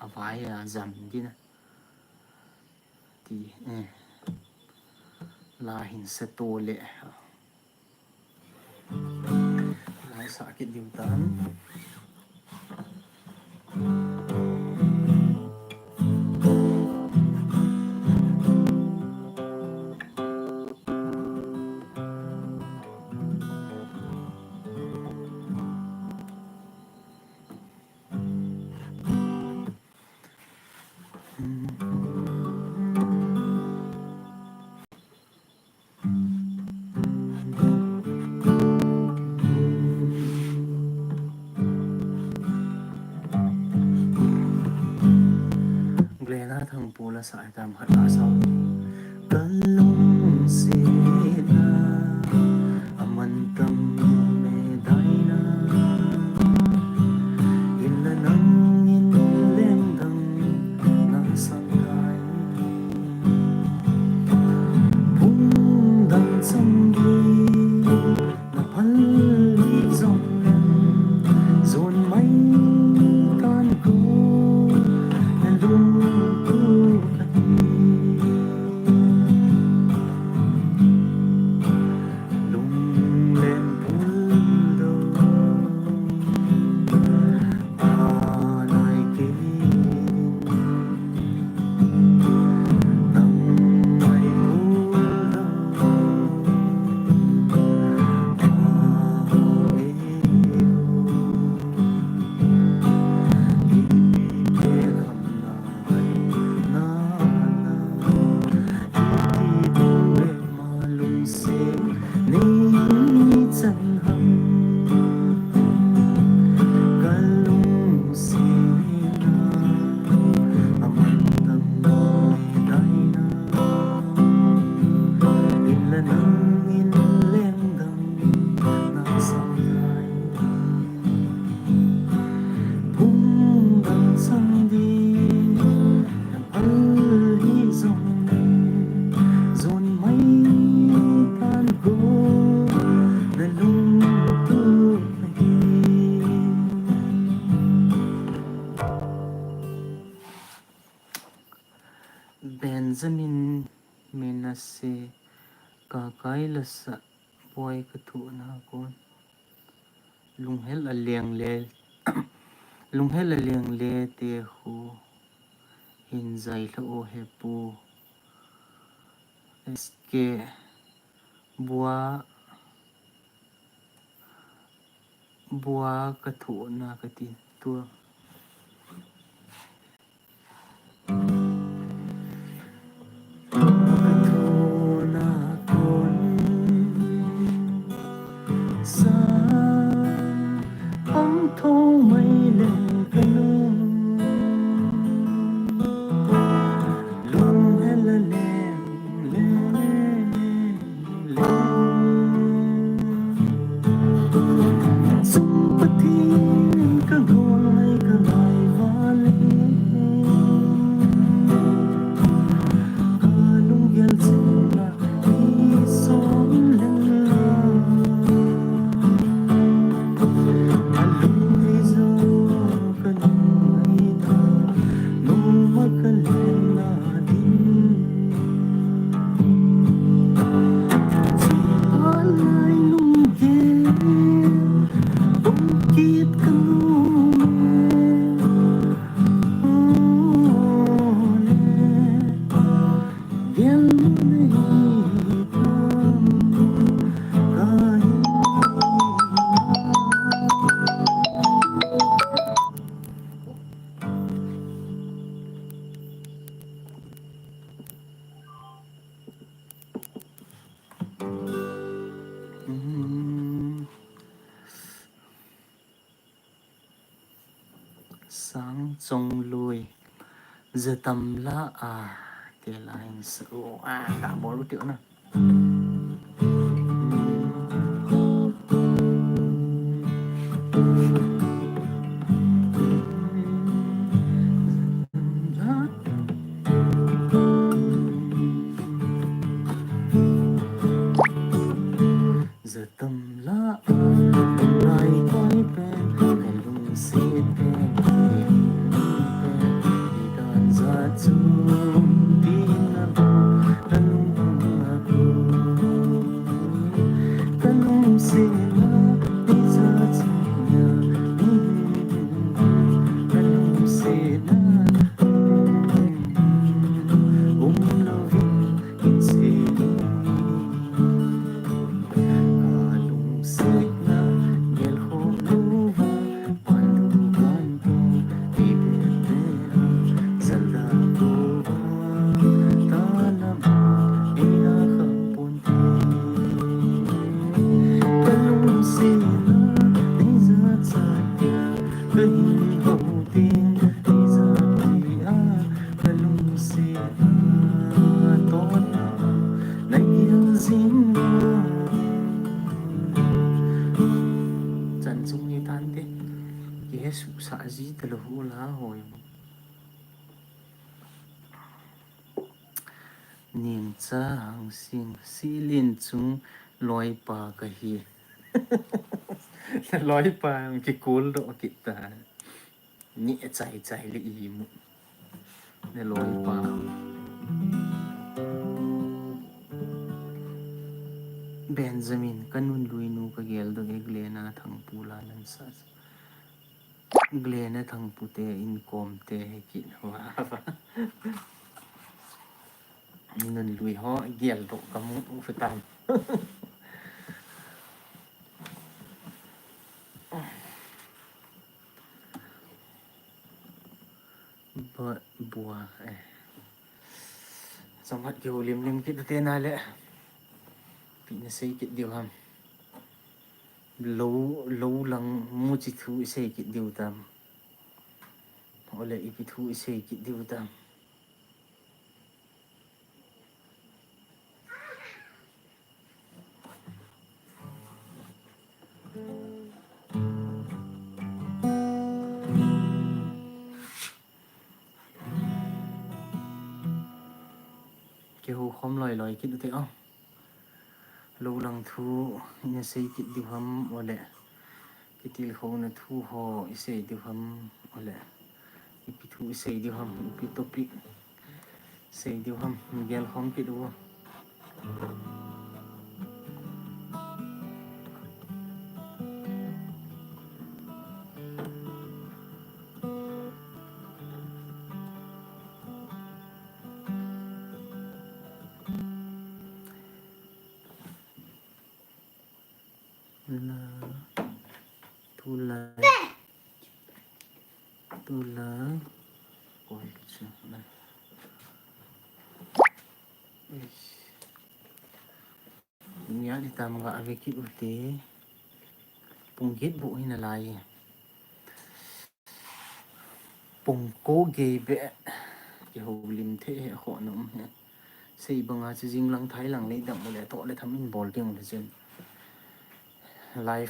avai a zam di na ti la hin sa to le la sa ki diu tan thằng bố là sải tam hạt lá sau cơn lung xịt na aman tâm mê đai na in là nắng in lên đằng nắng sang gai bung đằng sông đi là phấn đi dòng dồn mây tan cố lung dồn mây tan cố se ka kai la sa boy ka thu na kon lung hel a liang le lung hel a liang le te hu hin zai la o he pu ske bua bua ka thu na ka ti tu ka thu na kon sa ang thô mây lên ka nung lung hel a liang le le Sympathy ka gaway ka may vali Kalong gyal sila isong lala Along iso ka nung ita Nung magkalin na din Alay lunggin Bukit ka nung Yan mo na hitam kahit sáng trong lui giờ tầm la tiền là hình sự cả bốn đối tượng nè giờ tầm la lại coi bên cái lùng xịt bên dan za chung tin na tanung ako tanung sila di za chinya tanung sila loving in sila kalung sila gel ho luva pandu kanto ibetera zalda kuva talama inakang punti kalung sila di za tsaya kahili hauting di za piya kalung sila tona naging zimba chân dung như tan thế cái sự xả dí từ lâu lá hồi niềm cha hàng sinh si liên chúng loi pa cái hi loi pa cái côn độ cái ta nhẹ chạy chạy lấy ý mu để loi pa Benjamin kanun lui nu ka gel do e glena thang pula nan sa glena thang pute in kom te he kin wa nun lui ho gel do kamu fu tan but bua samhat ke lim lim ki te na le pina sei ki diu ham lâu lăng mu chi thu sei ki diu tam ole ipi thu sei ki diu tam ke hu khom loi loi ki du te lâu lăng thu ina sei ki diu ham ole ki til ho na thu ho sei diu ham ole ipi thu sei diu ham ipi topic sei diu ham gel khom ki du là thu là tu là ôi trời này nhớ đi tạm gạ về cái ưu tế bùng ghét bụi là lại bùng cố ghê vẽ cái hồ lim thế hệ họ nó xây bằng à chứ riêng lăng thái lăng lấy đậm một lẽ tọ để thăm in ball tiếng là chân life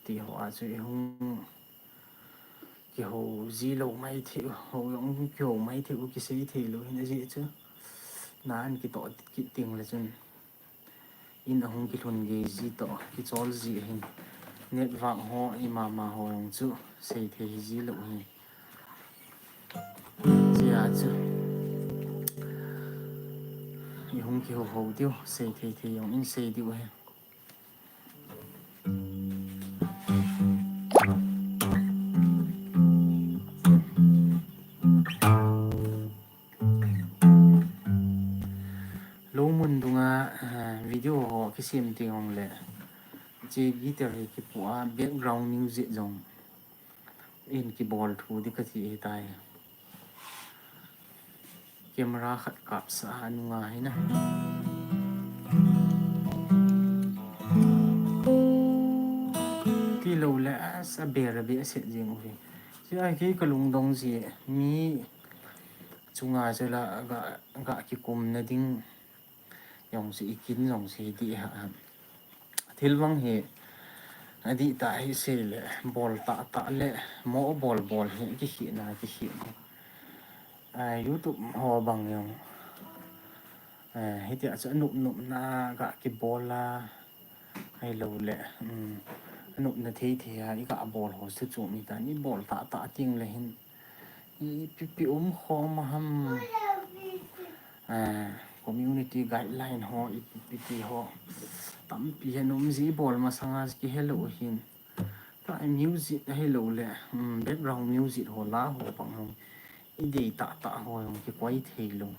thì họ chứ không cái hồ gì lâu mấy thì hồ ông kiểu mấy thì cái xây thì luôn là gì chứ na anh cái tọ cái tiếng là chân in ông cái thôn gì gì tọ cái chól gì hình nét vàng họ mà họ ông chứ xây thì gì lâu hình gì à chứ không kiểu hồ tiêu xây thì ông in xây tiêu hay lâu muốn đúng à video họ cái xem tiếng ông lệ chỉ guitar cái bộ background music dòng in cái ball thu đi cái gì tai camera khát cáp sa nung ai na cái lâu lẽ sa bè bè sẽ riêng rồi chứ ai cái lung đông gì mi chung ai sẽ là gạ gạ cái cùm na đinh dòng sĩ kín dòng sĩ đi hạ thil vang he adi ta hi se le ball ta le mo ball he cái khi na cái khi YouTube họ bằng dòng hết tiệt sẽ nụm nụm na gạ cái ball la hay lâu lệ nụm na thì cái gạ ball họ sẽ chụp mi ta ni ball ta tiếng là hin i pi khó mà ham community guideline họ pi họ tắm pi nụm gì ball mà sang cái hello hin tại music hello lệ background music họ lá họ bằng không idea ta họ cái quay thì luôn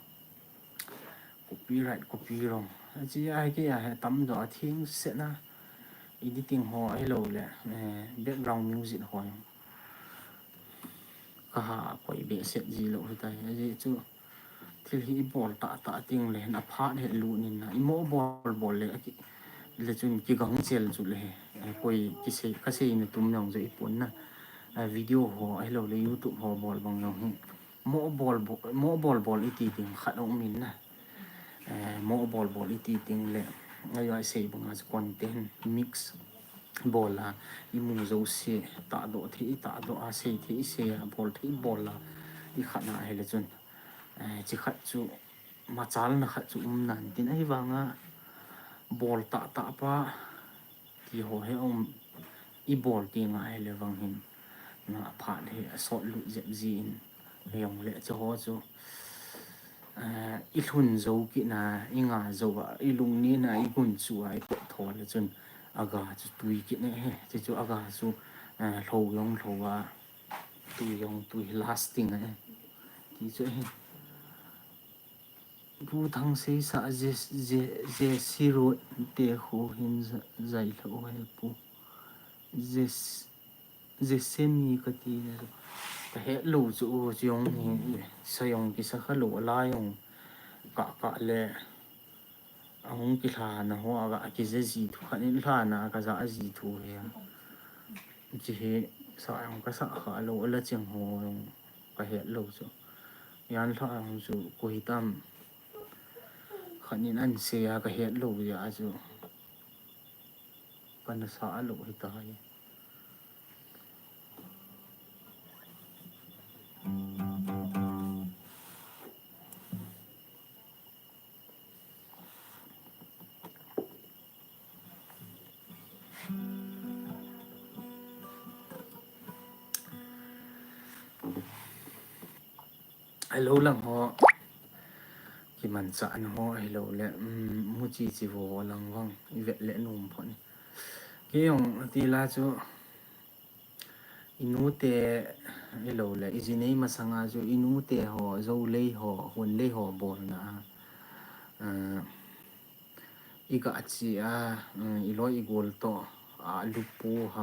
copy rồi chỉ ai cái tắm đó thiên sẽ na editing họ hello lệ background music họ cả quay bệ sẽ gì lộ tay gì chứ thì hi ball ta tiếng lệ na phát hệ lụ nên na imo ball lệ lệ chun cái gắng chèn chụp lệ quay cái xe này tụm nhong dậy cuốn na video họ hello lệ YouTube họ ball bằng nhong mo ball ít tiếng khát ông mình na mo ball ít tiếng lệ ngay ai xây bằng as content mix ball là imu zo se ta do a se thi se ball là i khana hele chun chi khat chu ma chal na khat chu nan tin ai wanga ball ta pa ti ho he i ball ti nga hele wang hin na pha le so lu zep zin yong le chu ho chu i thun zo ki na i nga zo i lung ni na i gun chu ai tho le chun aga chu tui ki ne he chu aga chu hlo yong hlo wa tui lasting ti chu he bu thang se sa je siro te ho hin zai lo he pu je semi ka ti ne ta he lo chu yong ni sa yong ki sa khalo la yong ka le ông cái thà nó hoa cái gì thu khá nên thà na cái gì thu he chỉ he sao ông cái sao khá lâu là chẳng hồ cái hệ lâu rồi yan thà ông chú quỳ tâm khá nên ăn xe cái hệ lâu vậy chú cái nó sao lâu thì tay lâu lắm họ cái มันจะอันหัวไอ้เราแหละมุจีจีโวลังวังอีเวทเละนุ่มพอนกี่ยงตีลาจูอินูเตไอ้เราแหละอีจีนี้มาสังอาจูอินูเตหอโจเล่หอหุ่นเล่หอบอลนะอีกอาชีอีร้อยอีกอลโตลูกปูห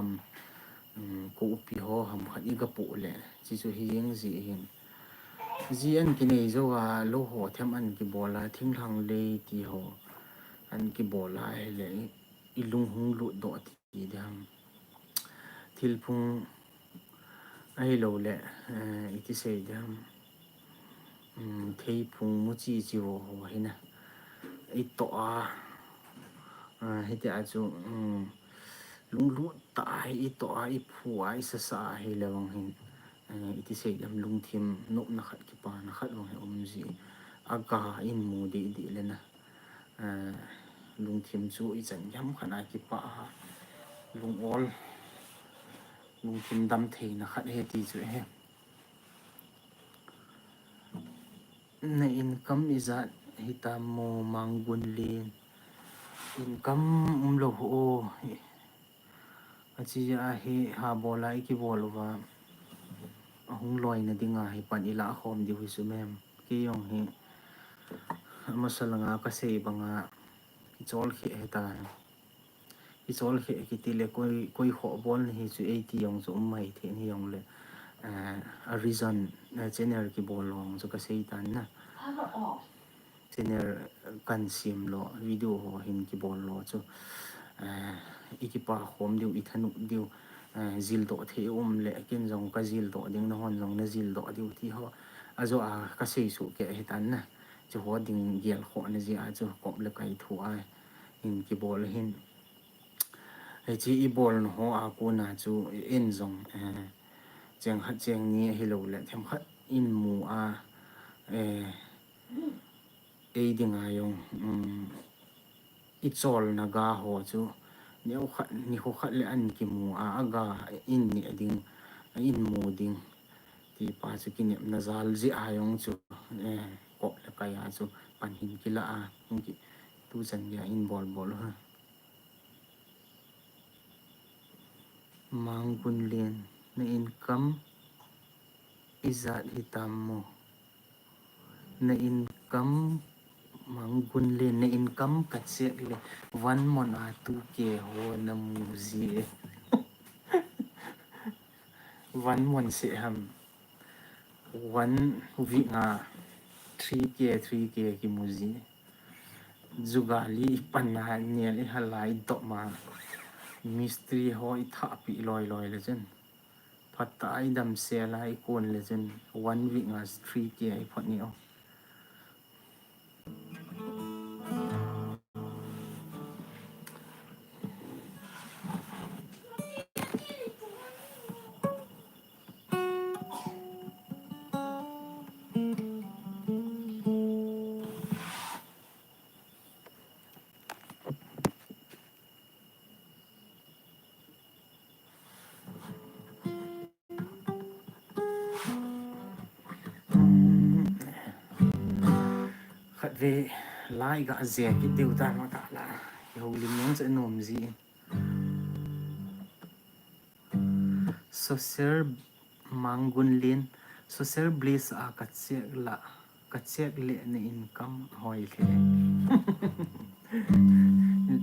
ำกูปีหอหำขัดอีกปูเลยจีจูเฮียงจีเห็นจีอันกินไอ้โจว่าโลหอเทมอันกิบอลาทิ้งทางเลยตีหออันกิบอลาเลยอีลุงหงลุดดอตีดำทิลพุงไอ้โลเลยอีที่เสียดำเทพุงมุจีจีโวหัวเห็นนะไอ้ตัวให้แต่อาจูลุงลุตายอีตัวอีผัวอีสสาให้เลวังเห็นอีที่เสียดำลุงทิมนกนักขัดกิปานักขัดวังเห็นอมจีอากาอินมูดีดีเลยนะลุงทิมจูอีจันย้ำขนาดกิปาลุงออลลุงทิมดำเทนักขัดเฮตีจูเฮในอินคัมอิจัดฮิตามโมมังกุนลีนอินคัมโลโฮอาชียาฮิฮาบอลาอิกิบอลวาหงลอยนะดิ่งาฮิปันอิลาคอมดิวิสุเมมกิยองฮิมาสลังอากาเซบังอาอิจอลเขะตาอิจอลเขะกิติเลคุยขอบอลฮิจูเอตียองจูไม่เทนฮิยองเลอาริซันเจเนอร์กิบอลลองจูกาเซตันนะเจเนอร์กันซิมโลวิดีโอหินกิบอลโลจูอีกิปาโฮมดิวอีธนุดิวจิลโตเทอุมเละกินจงกจิลโตดิ้งนอนจงนจิลโตดิวที่เขาอาจูกเซสุเกะฮิตันนะจูหัวดิ้งเกียลขอนจีอาจูกบเล็กไอทัวหินกิบอลหินไอจีอีบอลหัวอากูน่าจูเอ็นจงเจียงฮัดเจียงนี้ฮิโลเละเทมฮัดอินมูดิงายงอิจอลนากาหัวจูเนี่ยขัดนี่เขาขัดเลยอันกิมูอากาอินนี่ดิ้งอินมูดิ้งที่ป้าจูกินเนี่ยนาซาลจีอายงจูกบแล้วก็ยาจูปันหินกิละมุกิตูจันยาอินบอลฮะมังกุนเลียนในอินคัมอิจัดฮิตามโมในอินคัมมังกุนเลียนในอินคัมกัดเสียเลยวันมอนอาตูเกโฮนามูซีวันมอนเสียหัมวันวิงา3Kกิมูซีจุกาลีปันนาเนียลิฮัลไลดอกมามิสตรีหอยทับปีลอยเลยจันพัตตาไอดำเสียลายโกนเลยจันวันวิงา3Kไอพอนี้เอาขัดเวไล่กับเสียกิดเดียวตามมาตาละเฮาลิมน้องจะนมซีโซเซอร์มังกุนลินโซเซอร์บลิสกัดเสียละกัดเสียเละในอินคัมหอยเท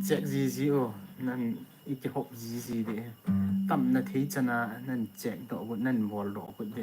เจ็กจีโอนั่นอีกหกจีเดตั้มนาทีชนะนั่นเจ็กดอกนั่นบอลดอกเด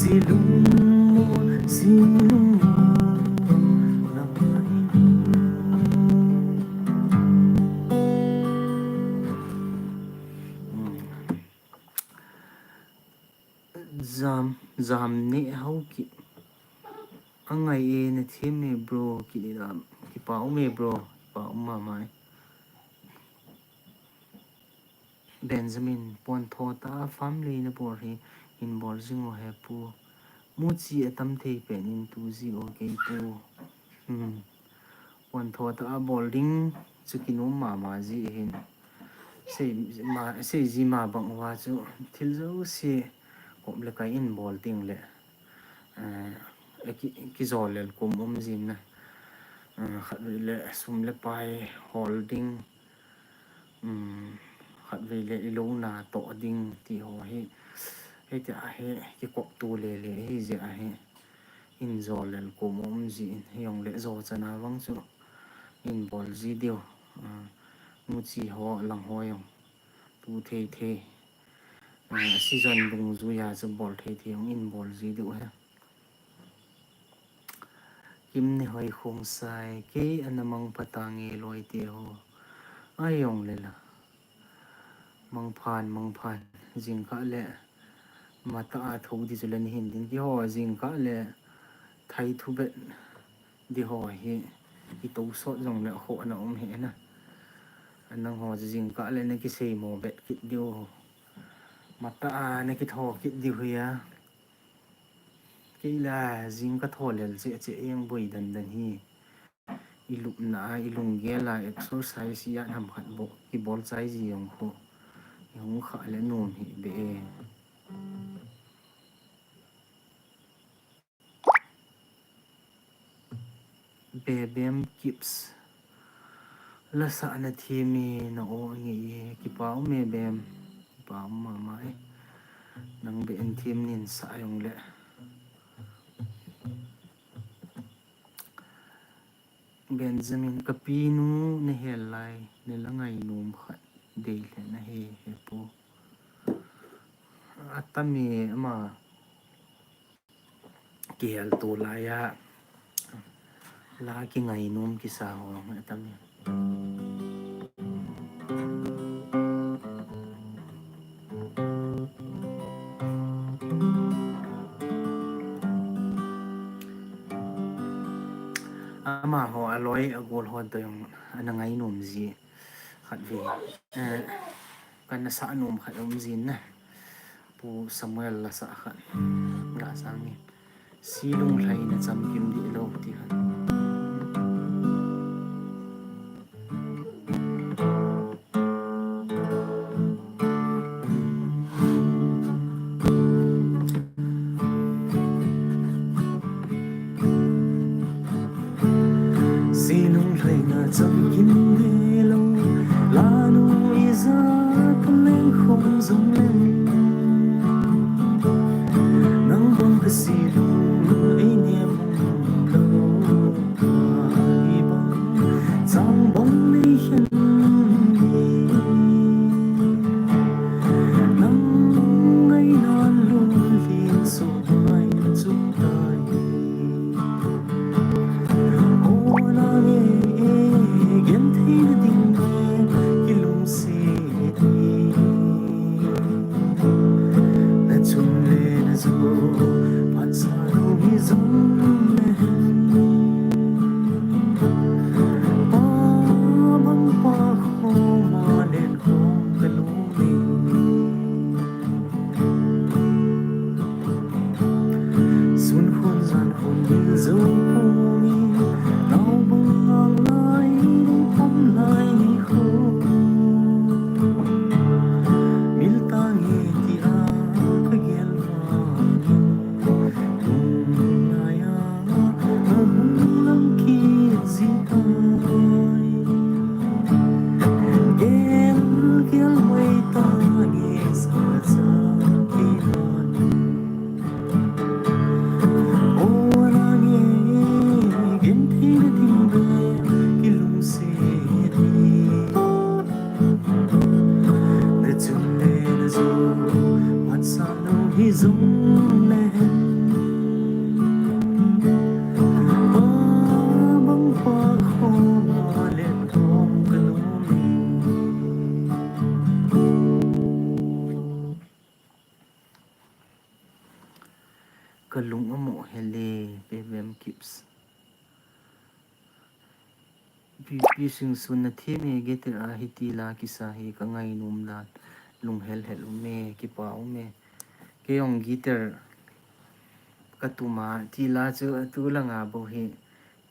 silung zam ne hau ki angai e na the me bro ki da ki pau me bro pau ma mai Benjamin pon tho ta family na por hi in bol jing o he pu mu chi atam thei pe nin tu ji o ke pu pon tho ta bowling chu ki no ma ji hin se ji ma bang wa chu thil zo se kom le kai in bol ting le ki zol le kum jin na khat le sum le pai holding khat le lo na to ding ti ho hi he ta he ki kop tu le hi je a he in zol le kum ji yong le zo chana wang chu in bol ji dio mu chi ho lang ho yong tu the season dung zu ya zu bol the yong in bol ji dio ha kim ne hoi khong sai ke anamang patangi loi te ho ayong le la mang phan jing kha le mata a tho di chulen hin din ki ho jing kha le thai thu bet di ho hi ki to so jong le ho na he na anang ho jing kha le na ki sei mo bet ki dio mata a na ki tho ki di huya ki la jing ka tho le che yang boi dan hi ilup na ilung ge la exercise ya nam khat bo ki bol chai ji yong ko yong kha le nom hi be bebem kips la sa na thi mi na o ngi ki pau me bem pau ma mai nang be en thim nin sa yong le Benjamin kapinu na helai ne langai nom khat de le na he po atami ama kiel to la ya la ki ngai nom ki sa ho atami ama ho aloi agol ho to yung anangai nom ji khat ve kan na sa nom khat jin na pu Samuel la sa khat ga sang ni silung lai na cham kim di lo ti han silung lai na cham kim di lo la nu iza leng khom zum leng nang bong ka silung ai niệm dung lên kalung amo hele pevem kips pi sing sun na the me get a hiti la ki sa hi ka ngai num la lung hel hel me ki pa me ke ong gitar ka tu ma ti la chu tu la nga bo hi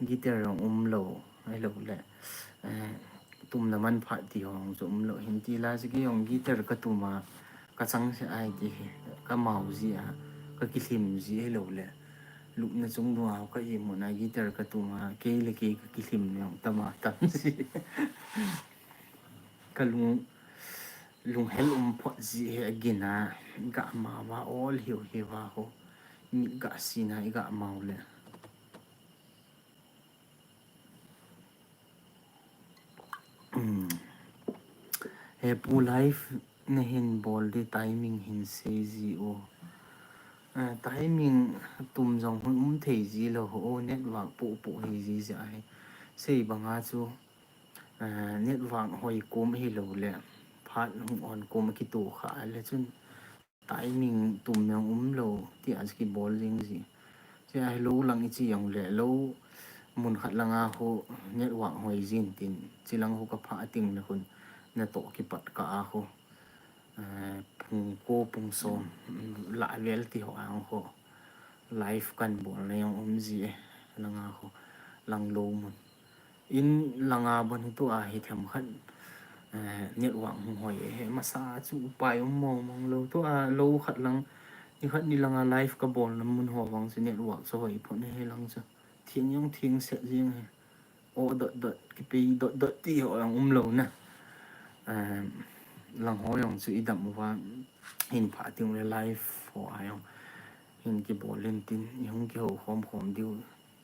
gitar ong lo ai lo le tum na man pha ti hong chu lo hin ti la chi ke ong gitar ka tu ma ka chang se ai ti ka mau ji a ka ki lim ji ai lo le lúc na chung đua học cái gì một ngày guitar cái tụ mà cái phim này tâm à tâm gì cái lùng lùng hell phật gì hệ gina gạ mà và all hiểu hiểu vào ho gạ xin hay gạ màu lệ hệ pu life na hin ball đi timing hin se gì o timing tùm dòng hun thể gì là ho network bộ bộ gì gì vậy xây bằng á chú network hồi cốm hi lâu lệ phát hùng on cốm cái tổ khá là chun timing tùm yang lâu thì anh cái ball riêng gì chứ ai lâu lăng chỉ yang lệ lâu muốn khát lăng à ho network hồi zin tin chỉ lăng ho cái phá tiếng là hun na tổ cái bắt cả ho phùng cô phùng sôm lại vel thì họ ăn ho life kan ball na yang gì lăng à ho lăng lâu mun in langa bon tu a hi tham khan network hoi he masa chu pai mo mong lo to a lo khat lang ni khat ni langa live ka bol nam mun ho wang chu network so hoi phone he lang chu thieng yong thieng se jing he o dot dot ki pe dot dot ti ho yang lo na lang ho yong chu idam wa hin pha ting le live ho ayong hin ki bol len tin yong ki ho khom khom diu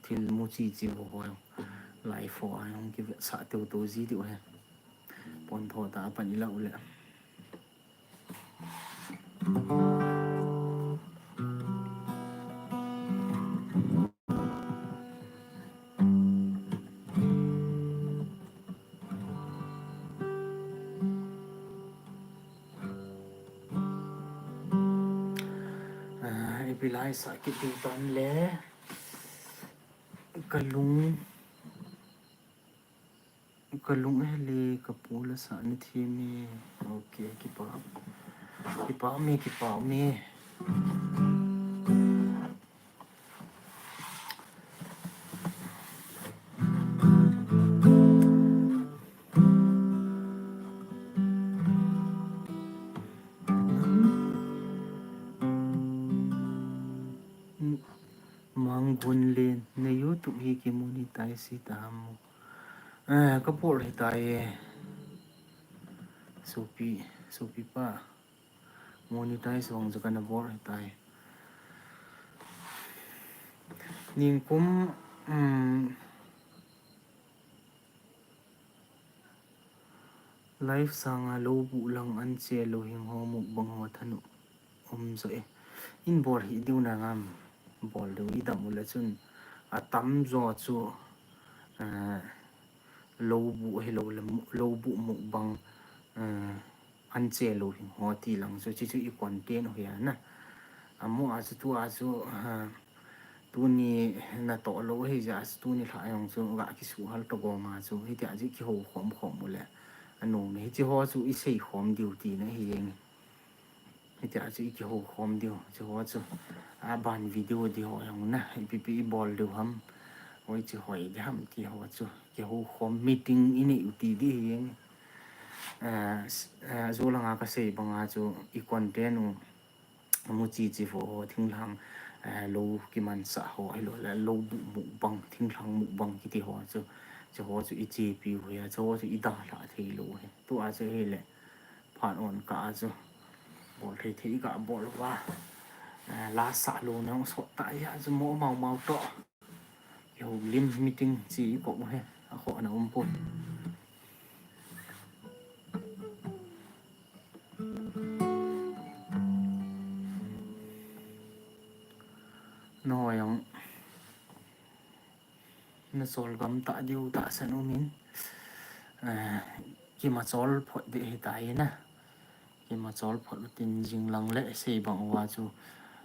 thil mu chi chi ho ho life for anh cái việc sợ tiêu tố gì điều hè bọn thọ ta phần lậu lệ bị lại sợ cái tiêu toán lẽ kalung hele kapula sa ni thimi okay kipa me manggun len na YouTube hi ki monetize si tamo kapur hi tayo Sopi pa monetize wang jaka na bor hi tayo ning kum life sang lo bu lang an che lo hing ho mu bang ho thanu so in bor hi diu na ngam bol do i dam ula chun a tam zo chu lo bu he lo bu mu bang an che lo hing ho ti lang so chi chu i content ho ya na amo a chu tu ni na to lo he ja tu ni tha yong chu ga ki su hal to go ma chu hi ta ji ki ho khom ule anu me chi ho chu i sei khom diu ti na hi yeng hi ta ji ki ho khom diu chi ho chu a ban video di ho yong na pp bol du ham oi chi hoi de ham ti ho chu ki ho khom meeting ini uti di hi yeng zo la nga ka sei banga chu i content mu chi fo thing lang lo ki man sa ho ai lo la lo bu bang thing lang mu bang ki ti ho chu chu i chi pi ho ya chu i da la thei lo he tu a chu he le phan on ka chu bol thei ka bol wa la sa lo na so ta ya chu mo mau to yo lim meeting chi ko he a kho na pon no yang na sol gam ta diu ta san min ki ma sol phot de hi tai na ki ma sol phot tin jing lang le sei bang wa chu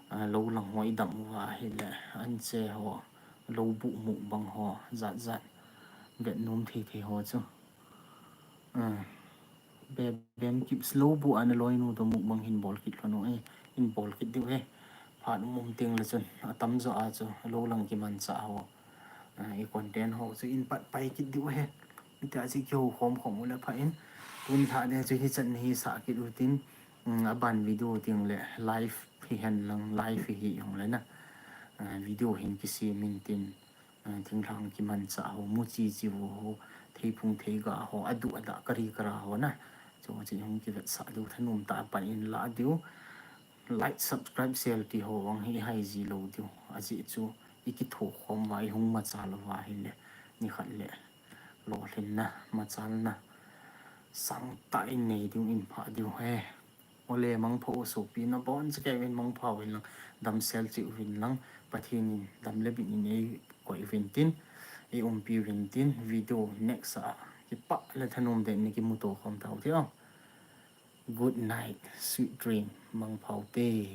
lâu lăng hoài đậm và hi lệ anh che họ lâu bụ mụ bằng họ dạn dạn vẹn nôm thì họ chứ be bem kip slow bu an loi nu to muk bang hin ball kit lo no e in ball kit diu he phat mum ting la chun atam zo a chu lo lang ki man cha ho e content ho chu in pat pai kit diu he mi ta chi kyo khom khom la pha in tun tha de chu hi chan hi sa ki rutin a ban video ting le live hi han lang live hi hong le na video hin ki si min tin thing thang ki man cha ho mu chi chi ho thei phung thei ga ho adu ada kari kara ho na cho chị không chỉ vật sợ đâu thân nôm ta bạn in lá điếu like subscribe share thì hồ vang hay gì lâu điếu à chị chú ý cái thổ khom vài hung mà trả là vài lệ như khẩn lệ lộ lên na mà trả na sang tại này điếu in phá điếu he ô lệ mang phô số pi nó bọn sẽ cái bên mang phao bên lăng đâm sel chịu bên lăng và thiên đâm lệ bên này quậy bên tin ai pi bên tin video next à cái bạ là thân nôm đến cái mô tô không thấu thế không. Good night, sweet dream, mang phao tê.